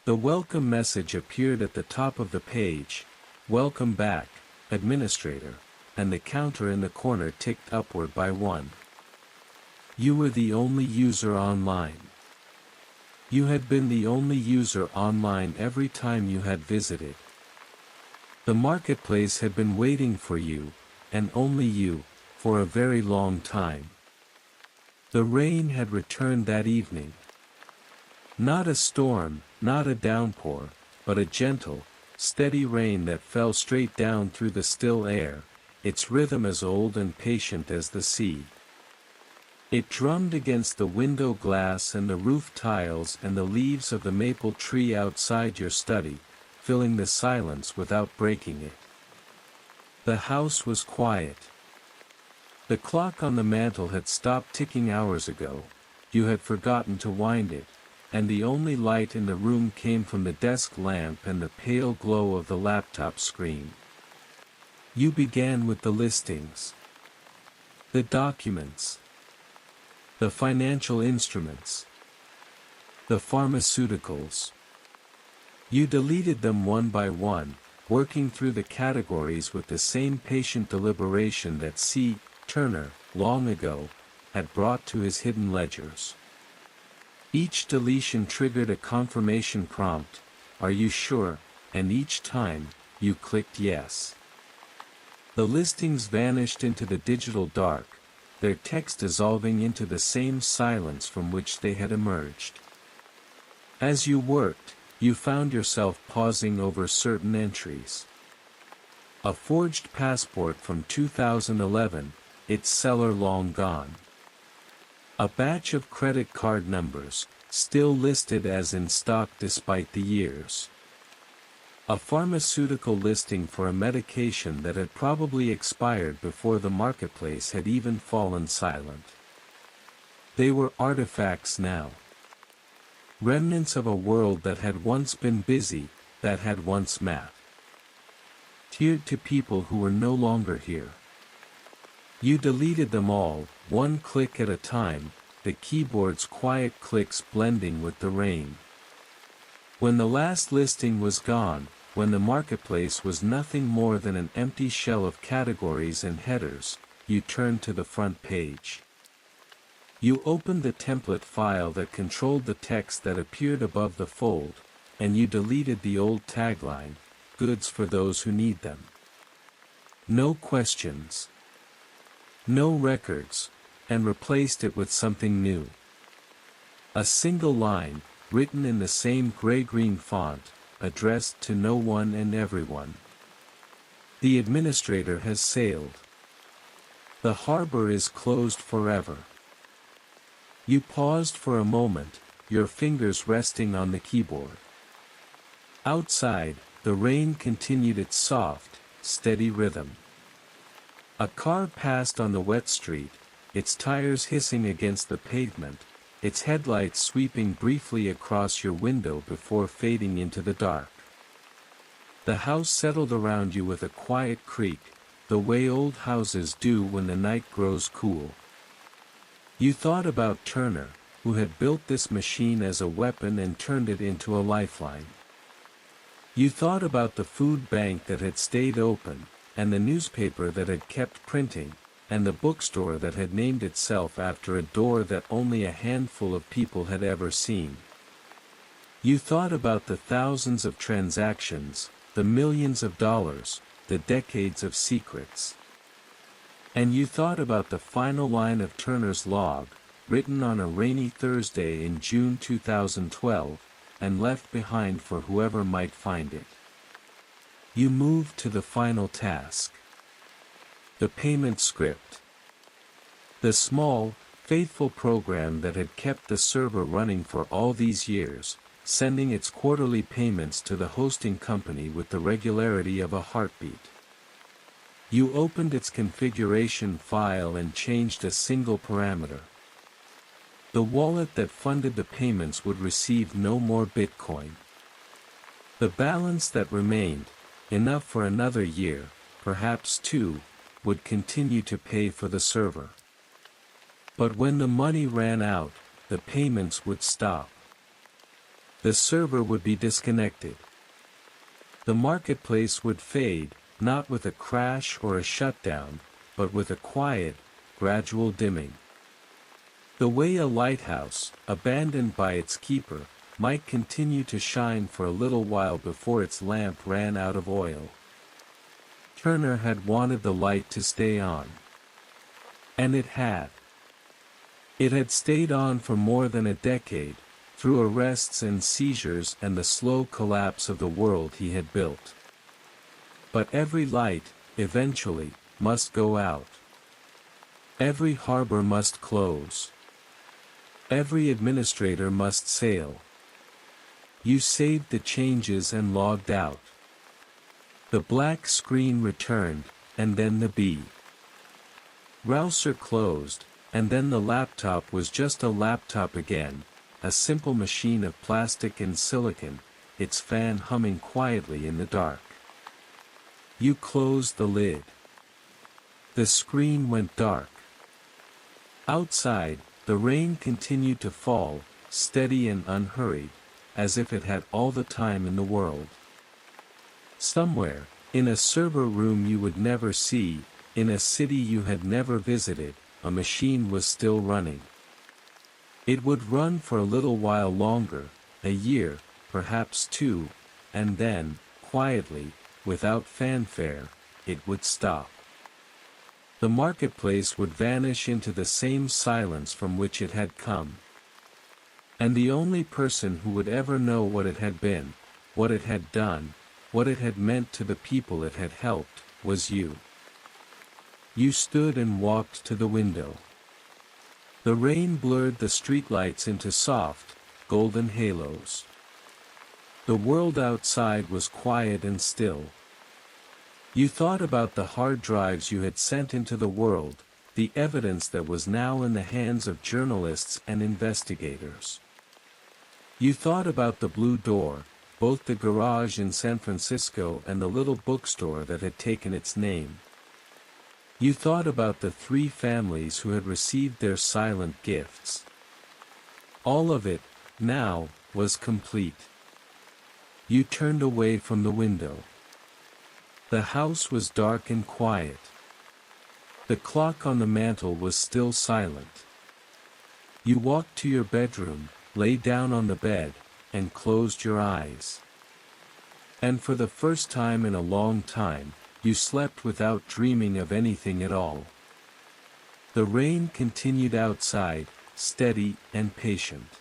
The welcome message appeared at the top of the page, "Welcome back, Administrator," and the counter in the corner ticked upward by 1. You were the only user online. You had been the only user online every time you had visited. The marketplace had been waiting for you, and only you, for a very long time. The rain had returned that evening. Not a storm, not a downpour, but a gentle, steady rain that fell straight down through the still air, its rhythm as old and patient as the sea. It drummed against the window glass and the roof tiles and the leaves of the maple tree outside your study, filling the silence without breaking it. The house was quiet. The clock on the mantel had stopped ticking hours ago, you had forgotten to wind it, and the only light in the room came from the desk lamp and the pale glow of the laptop screen. You began with the listings. The documents. The financial instruments. The pharmaceuticals. You deleted them one by one, working through the categories with the same patient deliberation that C. Turner, long ago, had brought to his hidden ledgers. Each deletion triggered a confirmation prompt, "Are you sure?" and each time, you clicked yes. The listings vanished into the digital dark, their text dissolving into the same silence from which they had emerged. As you worked, you found yourself pausing over certain entries. A forged passport from 2011, its seller long gone. A batch of credit card numbers, still listed as in stock despite the years. A pharmaceutical listing for a medication that had probably expired before the marketplace had even fallen silent. They were artifacts now. Remnants of a world that had once been busy, that had once mapped. Tiered to people who were no longer here. You deleted them all, one click at a time, the keyboard's quiet clicks blending with the rain. When the last listing was gone, when the marketplace was nothing more than an empty shell of categories and headers, you turned to the front page. You opened the template file that controlled the text that appeared above the fold, and you deleted the old tagline, "Goods for those who need them." No questions. No records, and replaced it with something new. A single line, written in the same gray-green font, addressed to no one and everyone. The administrator has sailed. The harbor is closed forever. You paused for a moment, your fingers resting on the keyboard. Outside, the rain continued its soft, steady rhythm. A car passed on the wet street, its tires hissing against the pavement, its headlights sweeping briefly across your window before fading into the dark. The house settled around you with a quiet creak, the way old houses do when the night grows cool. You thought about Turner, who had built this machine as a weapon and turned it into a lifeline. You thought about the food bank that had stayed open, and the newspaper that had kept printing, and the bookstore that had named itself after a door that only a handful of people had ever seen. You thought about the thousands of transactions, the millions of dollars, the decades of secrets. And you thought about the final line of Turner's log, written on a rainy Thursday in June 2012, and left behind for whoever might find it. You moved to the final task. The payment script. The small, faithful program that had kept the server running for all these years, sending its quarterly payments to the hosting company with the regularity of a heartbeat. You opened its configuration file and changed a single parameter. The wallet that funded the payments would receive no more Bitcoin. The balance that remained, enough for another year, perhaps two, would continue to pay for the server. But when the money ran out, the payments would stop. The server would be disconnected. The marketplace would fade, not with a crash or a shutdown, but with a quiet, gradual dimming. The way a lighthouse, abandoned by its keeper, might continue to shine for a little while before its lamp ran out of oil. Turner had wanted the light to stay on. And it had. It had stayed on for more than a decade, through arrests and seizures and the slow collapse of the world he had built. But every light, eventually, must go out. Every harbor must close. Every administrator must sail. You saved the changes and logged out. The black screen returned, and then the B. Browser closed, and then the laptop was just a laptop again, a simple machine of plastic and silicon, its fan humming quietly in the dark. You closed the lid. The screen went dark. Outside, the rain continued to fall, steady and unhurried, as if it had all the time in the world. Somewhere, in a server room you would never see, in a city you had never visited, a machine was still running. It would run for a little while longer, a year, perhaps two, and then, quietly, without fanfare, it would stop. The marketplace would vanish into the same silence from which it had come. And the only person who would ever know what it had been, what it had done, what it had meant to the people it had helped, was you. You stood and walked to the window. The rain blurred the streetlights into soft, golden halos. The world outside was quiet and still. You thought about the hard drives you had sent into the world, the evidence that was now in the hands of journalists and investigators. You thought about the blue door, both the garage in San Francisco and the little bookstore that had taken its name. You thought about the 3 families who had received their silent gifts. All of it, now, was complete. You turned away from the window. The house was dark and quiet. The clock on the mantel was still silent. You walked to your bedroom, lay down on the bed, and closed your eyes. And for the first time in a long time, you slept without dreaming of anything at all. The rain continued outside, steady and patient.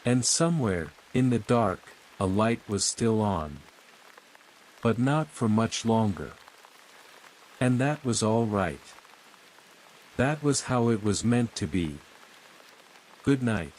And somewhere, in the dark, a light was still on. But not for much longer. And that was all right. That was how it was meant to be. Good night.